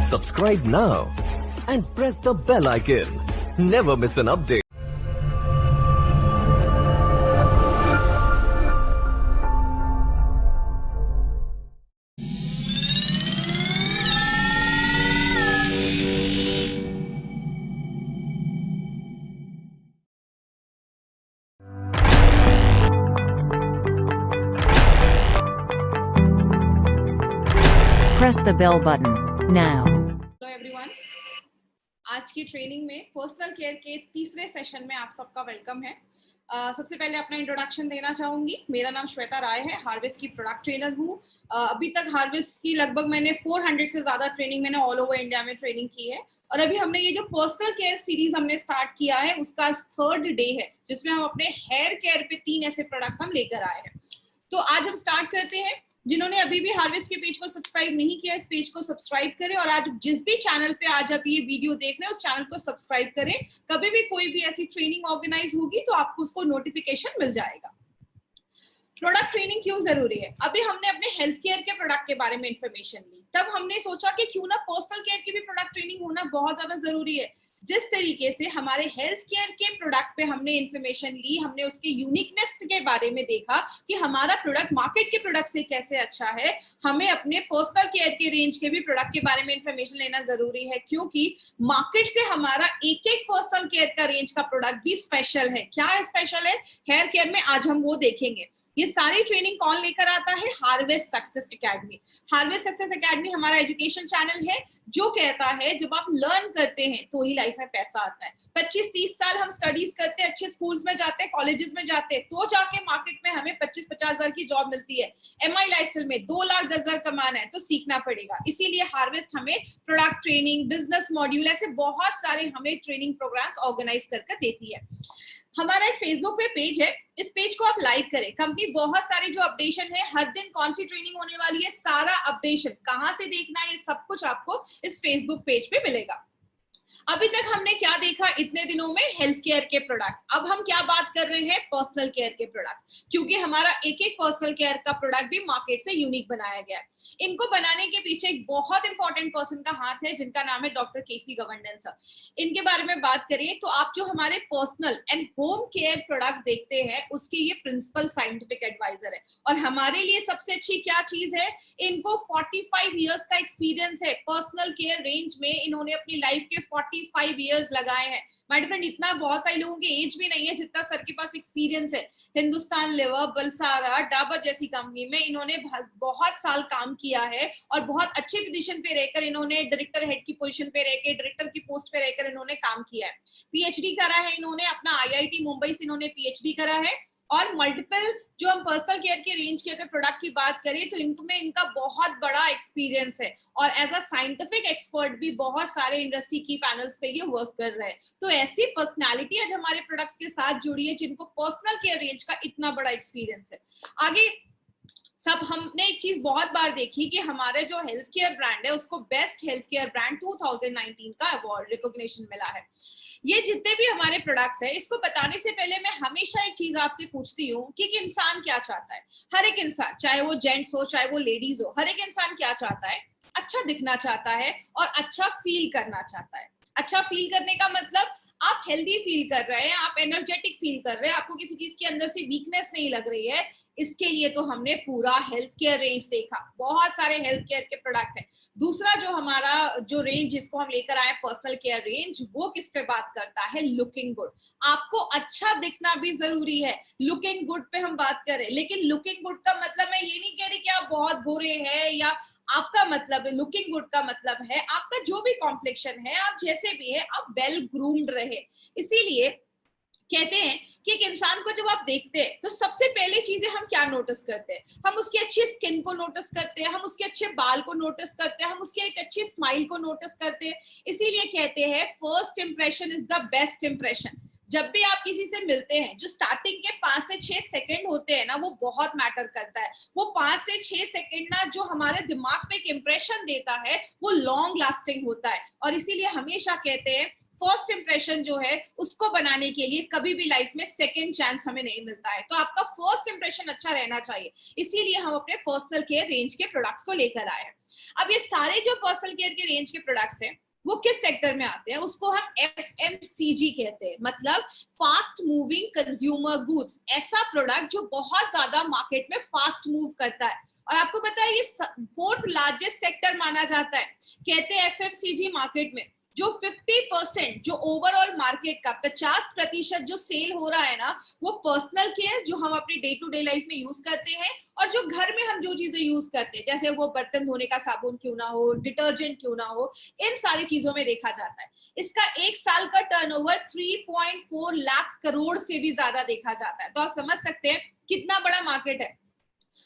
Subscribe now and press the bell icon. Never miss an update. Press the bell button now. Hello everyone, आज की training में personal care के तीसरे session में आप सबका वेलकम है। सबसे पहले अपना इंट्रोडक्शन देना चाहूंगी। मेरा नाम श्वेता राय है, हार्वेस्ट की प्रोडक्ट ट्रेनर हूँ। अभी तक हार्वेस्ट की लगभग मैंने 400 से ज्यादा ट्रेनिंग मैंने ऑल ओवर इंडिया में ट्रेनिंग की है। और अभी हमने ये जो पर्सनल केयर सीरीज हमने स्टार्ट किया है उसका 3rd डे है, जिसमें हम अपने हेयर केयर पे 3 ऐसे प्रोडक्ट्स हम लेकर आए हैं। तो आज हम स्टार्ट करते हैं। जिन्होंने अभी भी हार्वेस्ट के पेज को सब्सक्राइब नहीं किया, इस पेज को सब्सक्राइब करें और आज जिस भी चैनल पे आज आप ये वीडियो देख रहे हैं उस चैनल को सब्सक्राइब करें। कभी भी कोई भी ऐसी ट्रेनिंग ऑर्गेनाइज होगी तो आपको उसको नोटिफिकेशन मिल जाएगा। प्रोडक्ट ट्रेनिंग क्यों जरूरी है? अभी हमने अपने हेल्थ केयर के प्रोडक्ट के बारे में इंफॉर्मेशन ली, तब हमने सोचा कि क्यों ना पर्सनल केयर की भी प्रोडक्ट ट्रेनिंग होना बहुत ज्यादा जरूरी है। जिस तरीके से हमारे हेल्थ केयर के प्रोडक्ट पे हमने इंफॉर्मेशन ली, हमने उसके यूनिकनेस के बारे में देखा कि हमारा प्रोडक्ट मार्केट के प्रोडक्ट से कैसे अच्छा है, हमें अपने पर्सनल केयर के रेंज के भी प्रोडक्ट के बारे में इंफॉर्मेशन लेना जरूरी है, क्योंकि मार्केट से हमारा एक एक पर्सनल केयर का रेंज का प्रोडक्ट भी स्पेशल है। क्या है स्पेशल है हेयर केयर में, आज हम वो देखेंगे। ये सारी ट्रेनिंग कौन लेकर आता है? Harvest success academy. Harvest success academy हमारा एजुकेशन चैनल है जो कहता है जब आप लर्न करते हैं तो ही लाइफ में पैसा आता है। 25-30 साल हम स्टडीज करते हैं, अच्छे स्कूल्स में जाते हैं, कॉलेजेस में जाते हैं, तो जाके मार्केट में हमें 25-50 हजार की जॉब मिलती है। MI लाइफस्टाइल में 2,10,000 कमाना है तो सीखना पड़ेगा। इसीलिए हार्वेस्ट हमें प्रोडक्ट ट्रेनिंग, बिजनेस मॉड्यूल, ऐसे बहुत सारे हमें ट्रेनिंग प्रोग्राम्स ऑर्गेनाइज करके देती है। हमारा एक फेसबुक पे पेज है, इस पेज को आप लाइक करें। कंपनी बहुत सारी जो अपडेशन है, हर दिन कौन सी ट्रेनिंग होने वाली है, सारा अपडेशन कहां से देखना है, ये सब कुछ आपको इस फेसबुक पेज पे मिलेगा। अभी तक हमने क्या देखा इतने दिनों में? हेल्थ केयर के प्रोडक्ट्स। अब हम क्या बात कर रहे हैं? पर्सनल केयर के प्रोडक्ट्स, क्योंकि हमारा एक एक पर्सनल केयर का प्रोडक्ट भी मार्केट से यूनिक बनाया गया है। इनको बनाने के पीछे एक बहुत इंपॉर्टेंट पर्सन का हाथ है, जिनका नाम है डॉक्टर केसी गवर्नेंस सर। इनके बारे में बात करें तो आप जो हमारे personal and home care products देखते हैं उसके ये प्रिंसिपल साइंटिफिक एडवाइजर है। और हमारे लिए सबसे अच्छी क्या चीज है? इनको 45 इयर्स का एक्सपीरियंस है पर्सनल केयर रेंज में। इन्होंने अपनी लाइफ के 45 इयर्स लगाए हैं। माय फ्रेंड, इतना बहुत सारे लोगों की एज भी नहीं है जितना सर के पास एक्सपीरियंस है। हिंदुस्तान लेवर, बलसारा, डाबर जैसी कंपनी में इन्होंने बहुत साल काम किया है और बहुत अच्छे पोजीशन पे रहकर इन्होंने डायरेक्टर हेड की पोजीशन पे रहकर, डायरेक्टर की पोस्ट पे रहकर इन्होंने काम किया है। PhD करा है इन्होंने, अपना IIT मुंबई से इन्होंने PhD करा है। और मल्टीपल जो हम पर्सनल केयर के रेंज की अगर प्रोडक्ट की बात करें तो इनमें इनका बहुत बड़ा एक्सपीरियंस है और एज अ साइंटिफिक एक्सपर्ट भी बहुत सारे इंडस्ट्री की पैनल्स पे ये वर्क कर रहे हैं। तो ऐसी पर्सनालिटी आज हमारे प्रोडक्ट्स के साथ जुड़ी है जिनको पर्सनल केयर रेंज का इतना बड़ा एक्सपीरियंस है। आगे सब हमने एक चीज बहुत बार देखी कि हमारे जो हेल्थ केयर ब्रांड है उसको बेस्ट हेल्थ केयर ब्रांड 2019 का अवार्ड रिकॉग्निशन मिला है। ये जितने भी हमारे प्रोडक्ट्स हैं, इसको बताने से पहले मैं हमेशा एक चीज आपसे पूछती हूँ कि इंसान क्या चाहता है। हर एक इंसान, चाहे वो जेंट्स हो चाहे वो लेडीज हो, हर एक इंसान क्या चाहता है? अच्छा दिखना चाहता है और अच्छा फील करना चाहता है। अच्छा फील करने का मतलब आप हेल्दी फील कर रहे हैं, आप एनर्जेटिक फील कर रहे हैं, आपको किसी चीज के अंदर से वीकनेस नहीं लग रही है। इसके लिए तो हमने पूरा हेल्थ केयर रेंज देखा, बहुत सारे हेल्थ केयर के प्रोडक्ट हैं। दूसरा जो हमारा जो रेंज जिसको हम लेकर आए पर्सनल केयर रेंज, वो किस पे बात करता है? Looking good. आपको अच्छा दिखना भी जरूरी है। लुकिंग गुड पे हम बात करें, लेकिन लुकिंग गुड का मतलब मैं ये नहीं कह रही कि आप बहुत गोरे हैं, या आपका मतलब है लुकिंग गुड का मतलब है आपका जो भी कॉम्प्लेक्शन है, आप जैसे भी है, आप वेल ग्रूम्ड रहे। इसीलिए कहते हैं कि एक इंसान को जब आप देखते हैं तो सबसे पहले चीजें हम क्या नोटिस करते हैं? हम उसकी अच्छी स्किन को नोटिस करते हैं, हम उसके अच्छे बाल को नोटिस करते हैं, हम उसके एक अच्छी स्माइल को नोटिस करते हैं। इसीलिए कहते हैं first impression is the best impression. जब भी आप किसी से मिलते हैं, जो स्टार्टिंग के 5 से 6 सेकंड होते हैं ना, वो बहुत मैटर करता है। वो 5 से 6 सेकंड ना जो हमारे दिमाग पे एक इंप्रेशन देता है वो लॉन्ग लास्टिंग होता है। और इसीलिए हमेशा कहते हैं फर्स्ट इंप्रेशन जो है उसको बनाने के लिए कभी भी लाइफ में सेकंड चांस हमें नहीं मिलता है, तो आपका फर्स्ट इंप्रेशन अच्छा रहना चाहिए, इसीलिए हम अपने पर्सनल केयर रेंज के प्रोडक्ट्स को लेकर आए हैं। अब ये सारे जो पर्सनल केयर के रेंज के प्रोडक्ट्स हैं वो किस सेक्टर में आते हैं, उसको हम FMCG कहते हैं, मतलब फास्ट मूविंग कंज्यूमर गुड्स, ऐसा प्रोडक्ट जो बहुत ज्यादा मार्केट में फास्ट मूव करता है। और आपको पता है ये फोर्थ लार्जेस्ट सेक्टर माना जाता है। कहते हैं FMCG मार्केट में जो 50% जो ओवरऑल मार्केट का 50% जो सेल हो रहा है ना, वो पर्सनल केयर जो हम अपनी डे टू डे लाइफ में यूज करते हैं, और जो घर में हम जो चीजें यूज करते हैं, जैसे वो बर्तन धोने का साबुन क्यों ना हो, डिटर्जेंट क्यों ना हो, इन सारी चीजों में देखा जाता है। इसका एक साल का टर्नओवर 3.4 लाख करोड़ से भी ज्यादा देखा जाता है, तो आप समझ सकते हैं कितना बड़ा मार्केट है।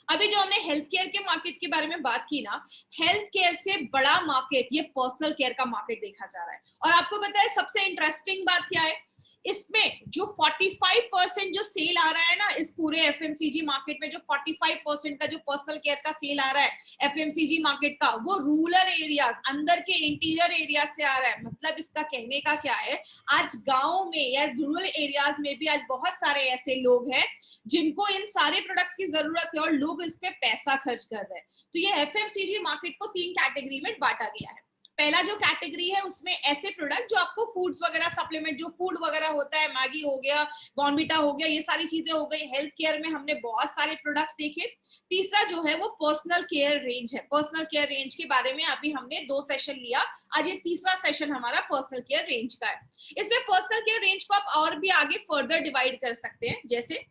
अभी जो हमने हेल्थ केयर के मार्केट के बारे में बात की ना, हेल्थ केयर से बड़ा मार्केट ये पर्सनल केयर का मार्केट देखा जा रहा है। और आपको पता है सबसे इंटरेस्टिंग बात क्या है, इसमें जो 45% जो सेल आ रहा है ना, इस पूरे FMCG मार्केट में जो 45% का जो पर्सनल केयर का सेल आ रहा है FMCG मार्केट का, वो रूरल एरियाज, अंदर के इंटीरियर एरिया से आ रहा है। मतलब इसका कहने का क्या है, आज गांव में या रूरल एरियाज में भी आज बहुत सारे ऐसे लोग हैं जिनको इन सारे प्रोडक्ट्स की जरूरत है और लोग इस पे पैसा खर्च कर रहे हैं। तो ये FMCG मार्केट को 3 कैटेगरी में बांटा गया है। पहला जो कैटेगरी है उसमें ऐसे प्रोडक्ट जो आपको फूड्स वगैरह, सप्लीमेंट जो फूड वगैरह होता है, मैगी हो गया, बॉर्नविटा हो गया, ये सारी चीजें हो गई। हेल्थ केयर में हमने बहुत सारे प्रोडक्ट्स देखे। तीसरा जो है वो पर्सनल केयर रेंज है। पर्सनल केयर रेंज के बारे में अभी हमने 2 सेशन लिया, आज ये तीसरा सेशन हमारा पर्सनल केयर रेंज का है। इसमें पर्सनल केयर रेंज को आप और भी आगे फर्दर डिवाइड कर सकते हैं, जैसे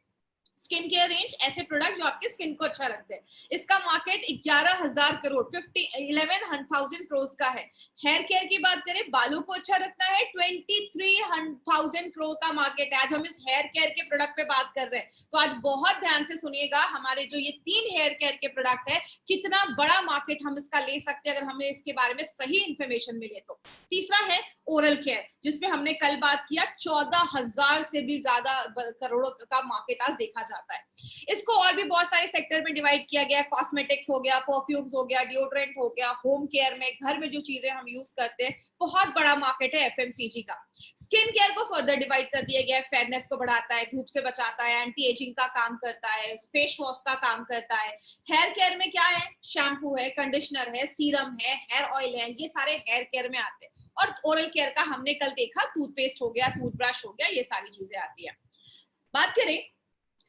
स्किन केयर रेंज, ऐसे प्रोडक्ट जो आपके स्किन को अच्छा रखते हैं। इसका मार्केट 11,000 करोड़ 11,000 करोड़ का है। हेयर केयर की बात करें, बालों को अच्छा रखना है, 23,000 करोड़ का मार्केट है। आज हम इस हेयर केयर के प्रोडक्ट पे बात कर रहे हैं, तो आज बहुत ध्यान से सुनिएगा, हमारे जो ये 3 हेयर केयर के प्रोडक्ट है, कितना बड़ा मार्केट हम इसका ले सकते हैं अगर हमें इसके बारे में सही इंफॉर्मेशन मिले तो। तीसरा है ओरल केयर, जिसमें हमने कल बात किया, 14,000 से भी ज्यादा करोड़ों का मार्केट आज देखा जाता है। इसको और भी बहुत सारे सेक्टर में डिवाइड किया गया, कॉस्मेटिक्स हो गया, परफ्यूम्स हो गया, डिओड्रेंट हो गया, होम केयर में, घर में जो चीजें हम यूज करते हैं, बहुत बड़ा मार्केट है FMCG का। स्किन केयर को फर्दर डिवाइड कर दिया गया है, फेयरनेस को बढ़ाता है, धूप से बचाता है, एंटी एजिंग का काम करता है, फेस वॉश का काम करता है। हेयर केयर में क्या है, शैम्पू है, कंडीशनर है, सीरम है, हेयर ऑयल है, ये सारे हेयर केयर में आते हैं। और ओरल केयर का हमने कल देखा, टूथपेस्ट हो गया, टूथब्रश हो गया, ये सारी चीजें आती है। बात करें,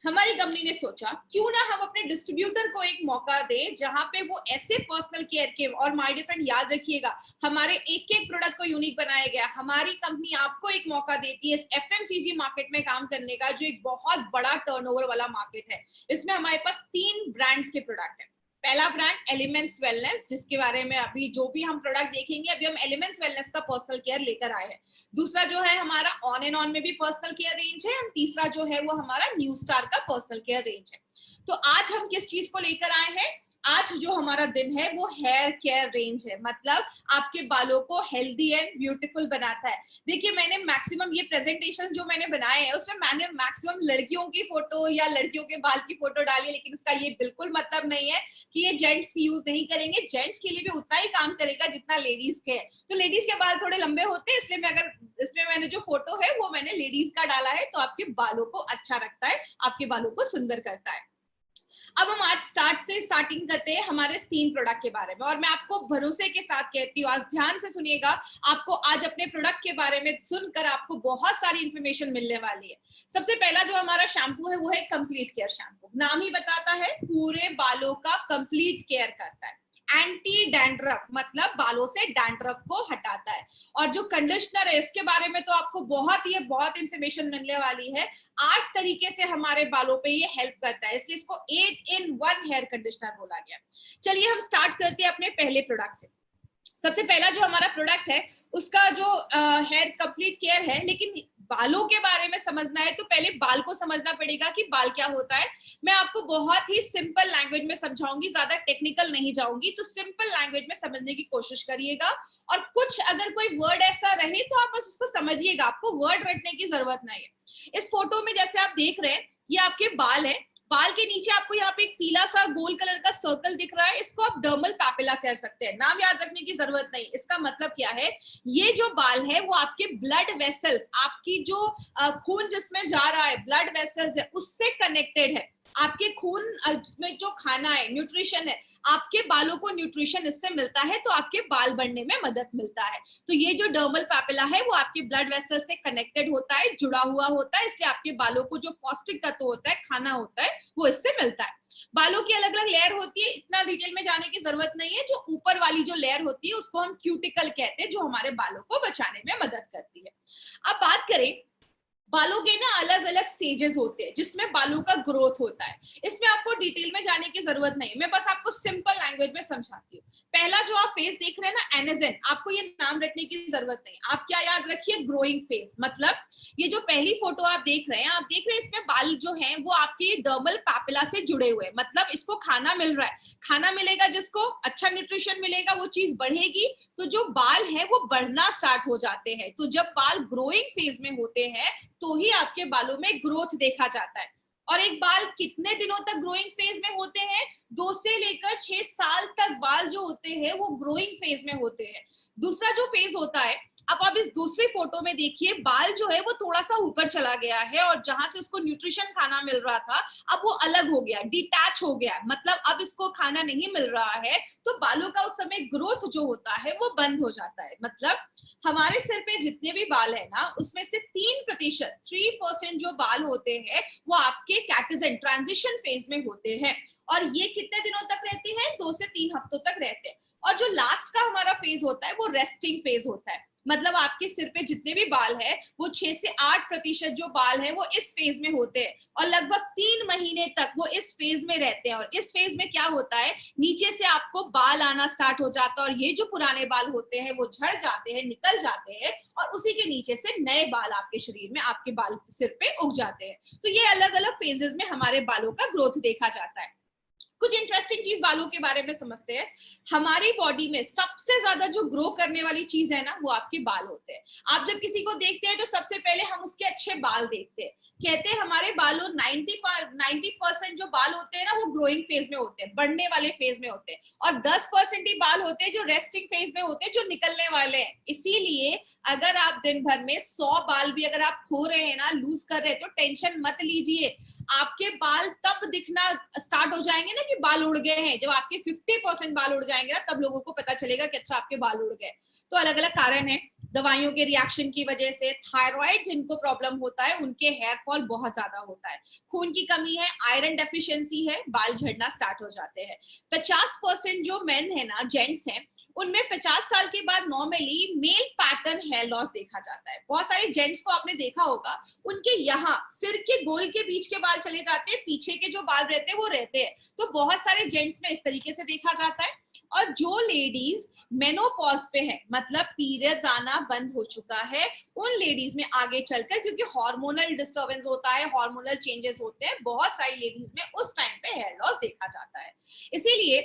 हमारी कंपनी ने सोचा क्यों ना हम अपने डिस्ट्रीब्यूटर को एक मौका दें जहां पे वो ऐसे पर्सनल केयर के, और माय डियर फ्रेंड याद रखिएगा, हमारे एक एक प्रोडक्ट को यूनिक बनाया गया। हमारी कंपनी आपको एक मौका देती है इस FMCG मार्केट में काम करने का, जो एक बहुत बड़ा टर्नओवर वाला मार्केट है। इसमें हमारे पास 3 ब्रांड्स के प्रोडक्ट है। पहला ब्रांड एलिमेंट्स वेलनेस, जिसके बारे में अभी जो भी हम प्रोडक्ट देखेंगे, अभी हम एलिमेंट्स वेलनेस का पर्सनल केयर लेकर आए हैं। दूसरा जो है हमारा ऑन एंड ऑन में भी पर्सनल केयर रेंज है, और तीसरा जो है वो हमारा न्यू स्टार का पर्सनल केयर रेंज है। तो आज हम किस चीज को लेकर आए हैं, आज जो हमारा दिन है वो हेयर केयर रेंज है, मतलब आपके बालों को हेल्दी एंड ब्यूटीफुल बनाता है। देखिए, मैंने मैक्सिमम ये प्रेजेंटेशन जो मैंने बनाए हैं उसमें मैंने मैक्सिमम लड़कियों की फोटो या लड़कियों के बाल की फोटो डाली है, लेकिन इसका ये बिल्कुल मतलब नहीं है कि ये जेंट्स यूज नहीं करेंगे। जेंट्स के लिए भी उतना ही काम करेगा जितना लेडीज के है। तो लेडीज के बाल थोड़े लंबे होते हैं, इसलिए मैं अगर इसमें मैंने जो फोटो है वो मैंने लेडीज का डाला है, तो आपके बालों को अच्छा रखता है, आपके बालों को सुंदर करता है। अब हम आज स्टार्टिंग करते हैं हमारे 3 प्रोडक्ट के बारे में, और मैं आपको भरोसे के साथ कहती हूँ, आज ध्यान से सुनिएगा, आपको आज अपने प्रोडक्ट के बारे में सुनकर आपको बहुत सारी इंफॉर्मेशन मिलने वाली है। सबसे पहला जो हमारा शैम्पू है वो है कंप्लीट केयर शैम्पू। नाम ही बताता है, पूरे बालों का कंप्लीट केयर करता है। एंटी डैंड्रफ, मतलब बालों से डैंड्रफ को हटाता है। और जो कंडीशनर है इसके बारे में तो आपको बहुत इंफॉर्मेशन मिलने वाली है। 8 तरीके से हमारे बालों पे ये हेल्प करता है, इसलिए इसको 8 in 1 हेयर कंडीशनर बोला गया। चलिए हम स्टार्ट करते हैं अपने पहले प्रोडक्ट से। सबसे पहला जो हमारा प्रोडक्ट है उसका जो हेयर कंप्लीट केयर है, लेकिन बालों के बारे में समझना है तो पहले बाल को समझना पड़ेगा कि बाल क्या होता है। मैं आपको बहुत ही सिंपल लैंग्वेज में समझाऊंगी, ज्यादा टेक्निकल नहीं जाऊंगी, तो सिंपल लैंग्वेज में समझने की कोशिश करिएगा। और कुछ अगर कोई वर्ड ऐसा रहे तो आप बस उसको समझिएगा, आपको वर्ड रटने की जरूरत नहीं है। इस फोटो में जैसे आप देख रहे हैं, ये आपके बाल है। बाल के नीचे आपको यहाँ पे एक पीला सा गोल कलर का सर्कल दिख रहा है, इसको आप डर्मल पैपिला कह सकते हैं। नाम याद रखने की जरूरत नहीं, इसका मतलब क्या है, ये जो बाल है वो आपके ब्लड वेसल्स, आपकी जो खून जिसमें जा रहा है, ब्लड वेसल्स है, उससे कनेक्टेड है। आपके खून में जो खाना है, न्यूट्रिशन है, आपके बालों को न्यूट्रिशन इससे मिलता है, तो आपके बाल बढ़ने में मदद मिलता है। तो ये जो डर्मल पैपिला है वो आपके ब्लड वेसल से कनेक्टेड होता है, जुड़ा हुआ होता है, इसलिए आपके बालों को जो पौष्टिक तत्व होता है, खाना होता है, वो इससे मिलता है। बालों की अलग अलग लेयर होती है, इतना डिटेल में जाने की जरूरत नहीं है। जो ऊपर वाली जो लेयर होती है उसको हम क्यूटिकल कहते हैं, जो हमारे बालों को बचाने में मदद करती है। अब बात करें, बालों के ना अलग अलग स्टेजेस होते हैं जिसमें बालों का ग्रोथ होता है। इसमें आपको डिटेल में जाने की जरूरत नहीं, मैं बस आपको सिंपल लैंग्वेज में समझाती हूँ। पहला जो आप फेज देख रहे हैं ना, एनेजेन, आपको ये नाम रखने की जरूरत नहीं। आप क्या याद रखिए, ग्रोइंग फेज। मतलब ये जो पहली फोटो आप देख रहे हैं, आप देख रहे हैं इसमें बाल जो हैं वो आपके डर्मल पैपिला से जुड़े हुए हैं। मतलब इसको खाना मिल रहा है, खाना मिलेगा, जिसको अच्छा न्यूट्रिशन मिलेगा वो चीज बढ़ेगी, तो जो बाल है वो बढ़ना स्टार्ट हो जाते हैं। तो जब बाल ग्रोइंग फेज में होते हैं तो ही आपके बालों में ग्रोथ देखा जाता है। और एक बाल कितने दिनों तक ग्रोइंग फेज में होते हैं, 2 से लेकर 6 साल तक बाल जो होते हैं वो ग्रोइंग फेज में होते हैं। दूसरा जो फेज होता है, अब आप इस दूसरी फोटो में देखिए, बाल जो है वो थोड़ा सा ऊपर चला गया है, और जहां से उसको न्यूट्रिशन खाना मिल रहा था अब वो अलग हो गया, डिटैच हो गया। मतलब अब इसको खाना नहीं मिल रहा है, तो बालों का उस समय ग्रोथ जो होता है वो बंद हो जाता है। मतलब हमारे सिर पे जितने भी बाल है ना, उसमें से 3% जो बाल होते हैं वो आपके कैटेजन ट्रांजिशन फेज में होते हैं, और ये कितने दिनों तक रहते हैं, 2 से 3 हफ्तों तक रहते हैं। और जो लास्ट का हमारा फेज होता है वो रेस्टिंग फेज होता है। मतलब आपके सिर पे जितने भी बाल है वो 6 से 8% जो बाल है वो इस फेज में होते हैं, और लगभग 3 महीने तक वो इस फेज में रहते हैं। और इस फेज में क्या होता है, नीचे से आपको बाल आना स्टार्ट हो जाता है, और ये जो पुराने बाल होते हैं वो झड़ जाते हैं, निकल जाते हैं, और उसी के नीचे से नए बाल आपके शरीर में, आपके बाल सिर पे उग जाते हैं। तो ये अलग अलग फेजेस में हमारे बालों का ग्रोथ देखा जाता है। कुछ इंटरेस्टिंग चीज बालों के बारे में समझते हैं। हमारी बॉडी में सबसे ज्यादा जो ग्रो करने वाली चीज है ना, वो आपके बाल होते हैं। आप जब किसी को देखते हैं तो सबसे पहले हम उसके अच्छे बाल देखते हैं। कहते हैं हमारे बालों 90% जो बाल होते हैं ना वो ग्रोइंग फेज में होते हैं, बढ़ने वाले फेज में होते हैं, और 10% ही बाल होते हैं जो रेस्टिंग फेज में होते हैं, जो निकलने वाले हैं। इसीलिए अगर आप दिन भर में 100 बाल भी अगर आप खो रहे हैं ना, लूज कर रहे हैं, तो टेंशन मत लीजिए। आपके बाल तब दिखना स्टार्ट हो जाएंगे ना कि बाल उड़ गए हैं, जब आपके 50% बाल उड़ जाएंगे ना, तब लोगों को पता चलेगा कि अच्छा आपके बाल उड़ गए। तो अलग अलग कारण है, दवाइयों के रिएक्शन की वजह से, थायराइड जिनको प्रॉब्लम होता है उनके हेयर फॉल बहुत ज्यादा होता है, खून की कमी है, आयरन डेफिशिएंसी है, बाल झड़ना स्टार्ट हो जाते हैं। 50% जो मेन है ना, जेंट्स हैं, उनमें 50 साल के बाद normally male pattern hair loss देखा जाता है। बहुत सारे जेंट्स को आपने देखा होगा, उनके यहाँ सिर के गोल के बीच के बाल चले जाते हैं, पीछे के जो बाल रहते हैं वो रहते हैं। तो बहुत सारे जेंट्स में इस तरीके से देखा जाता है। और जो लेडीज मेनोपॉज पे है, मतलब पीरियड्स आना बंद हो चुका है, उन लेडीज में आगे चलकर, क्योंकि हार्मोनल डिस्टर्बेंस होता है, हार्मोनल चेंजेस होते हैं, बहुत सारी लेडीज में उस टाइम पे हेयर लॉस देखा जाता है। इसीलिए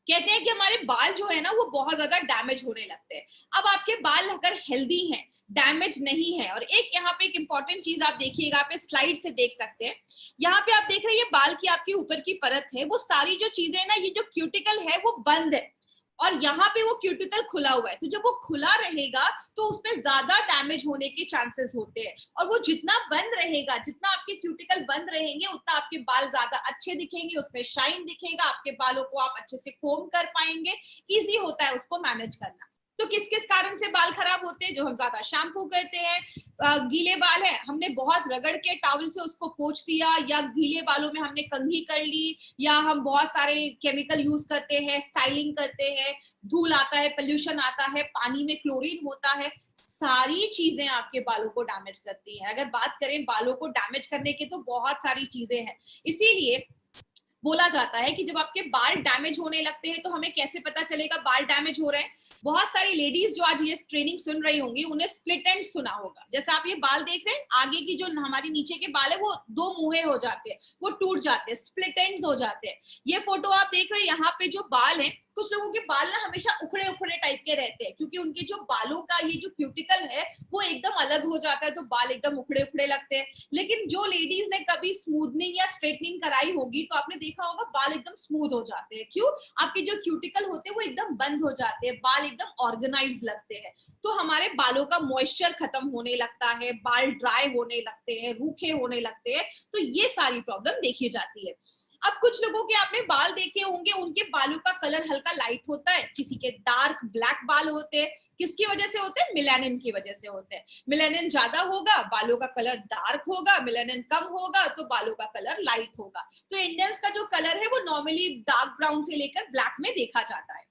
कहते हैं कि हमारे बाल जो है ना वो बहुत ज्यादा डैमेज होने लगते हैं। अब आपके बाल अगर हेल्दी हैं, डैमेज नहीं है, और एक यहाँ पे एक इंपॉर्टेंट चीज आप देखिएगा, आप इस स्लाइड से देख सकते हैं, यहाँ पे आप देख रहे हैं ये बाल की आपकी ऊपर की परत है, वो सारी जो चीजें है ना, ये जो क्यूटिकल है वो बंद है, और यहाँ पे वो क्यूटिकल खुला हुआ है। तो जब वो खुला रहेगा तो उसमें ज्यादा डैमेज होने के चांसेस होते हैं, और वो जितना बंद रहेगा, जितना आपके क्यूटिकल बंद रहेंगे, उतना आपके बाल ज्यादा अच्छे दिखेंगे, उसमें शाइन दिखेगा, आपके बालों को आप अच्छे से कोम कर पाएंगे, इजी होता है उसको मैनेज करना। तो किस किस कारण से बाल खराब होते हैं, जो हम ज्यादा शैम्पू करते हैं, गीले बाल है, हमने बहुत रगड़ के टॉवल से उसको पोंछ दिया, या गीले बालों में हमने कंघी कर ली, या हम बहुत सारे केमिकल यूज करते हैं, स्टाइलिंग करते हैं, धूल आता है, पोल्यूशन आता है, पानी में क्लोरीन होता है, सारी चीजें आपके बालों को डैमेज करती हैं। अगर बात करें बालों को डैमेज करने की, तो बहुत सारी चीजें हैं। इसीलिए बोला जाता है कि जब आपके बाल डैमेज होने लगते हैं तो हमें कैसे पता चलेगा बाल डैमेज हो रहे हैं। बहुत सारी लेडीज जो आज ये ट्रेनिंग सुन रही होंगी, उन्हें स्प्लिट एंड सुना होगा। जैसे आप ये बाल देख रहे हैं, आगे की जो हमारी नीचे के बाल है वो 2 मुंहे हो जाते हैं, वो टूट जाते हैं, स्प्लिट एंड्स हो जाते हैं। ये फोटो आप देख रहे हैं, यहाँ पे जो बाल है कुछ लोगों के बाल ना हमेशा उखड़े उखड़े टाइप के रहते हैं, क्योंकि उनके जो बालों का ये जो क्यूटिकल है वो एकदम अलग हो जाता है, तो बाल एकदम उखड़े उखड़े लगते हैं। लेकिन जो लेडीज ने कभी स्मूथनिंग या स्ट्रेटनिंग कराई होगी तो आपने देखा होगा बाल एकदम स्मूथ हो जाते हैं। क्यों? आपके जो क्यूटिकल होते हैं वो एकदम बंद हो जाते हैं, बाल एकदम ऑर्गेनाइज लगते हैं। तो हमारे बालों का मॉइस्चर खत्म होने लगता है, बाल ड्राई होने लगते हैं, रूखे होने लगते हैं, तो ये सारी प्रॉब्लम देखी जाती है। अब कुछ लोगों के आपने बाल देखे होंगे, उनके बालों का कलर हल्का लाइट होता है, किसी के डार्क ब्लैक बाल होते हैं। किसकी वजह से होते हैं? मिलानिन की वजह से होते हैं। मिलानिन ज्यादा होगा बालों का कलर डार्क होगा, मिलानिन कम होगा तो बालों का कलर लाइट होगा। तो इंडियंस का जो कलर है वो नॉर्मली डार्क ब्राउन से लेकर ब्लैक में देखा जाता है।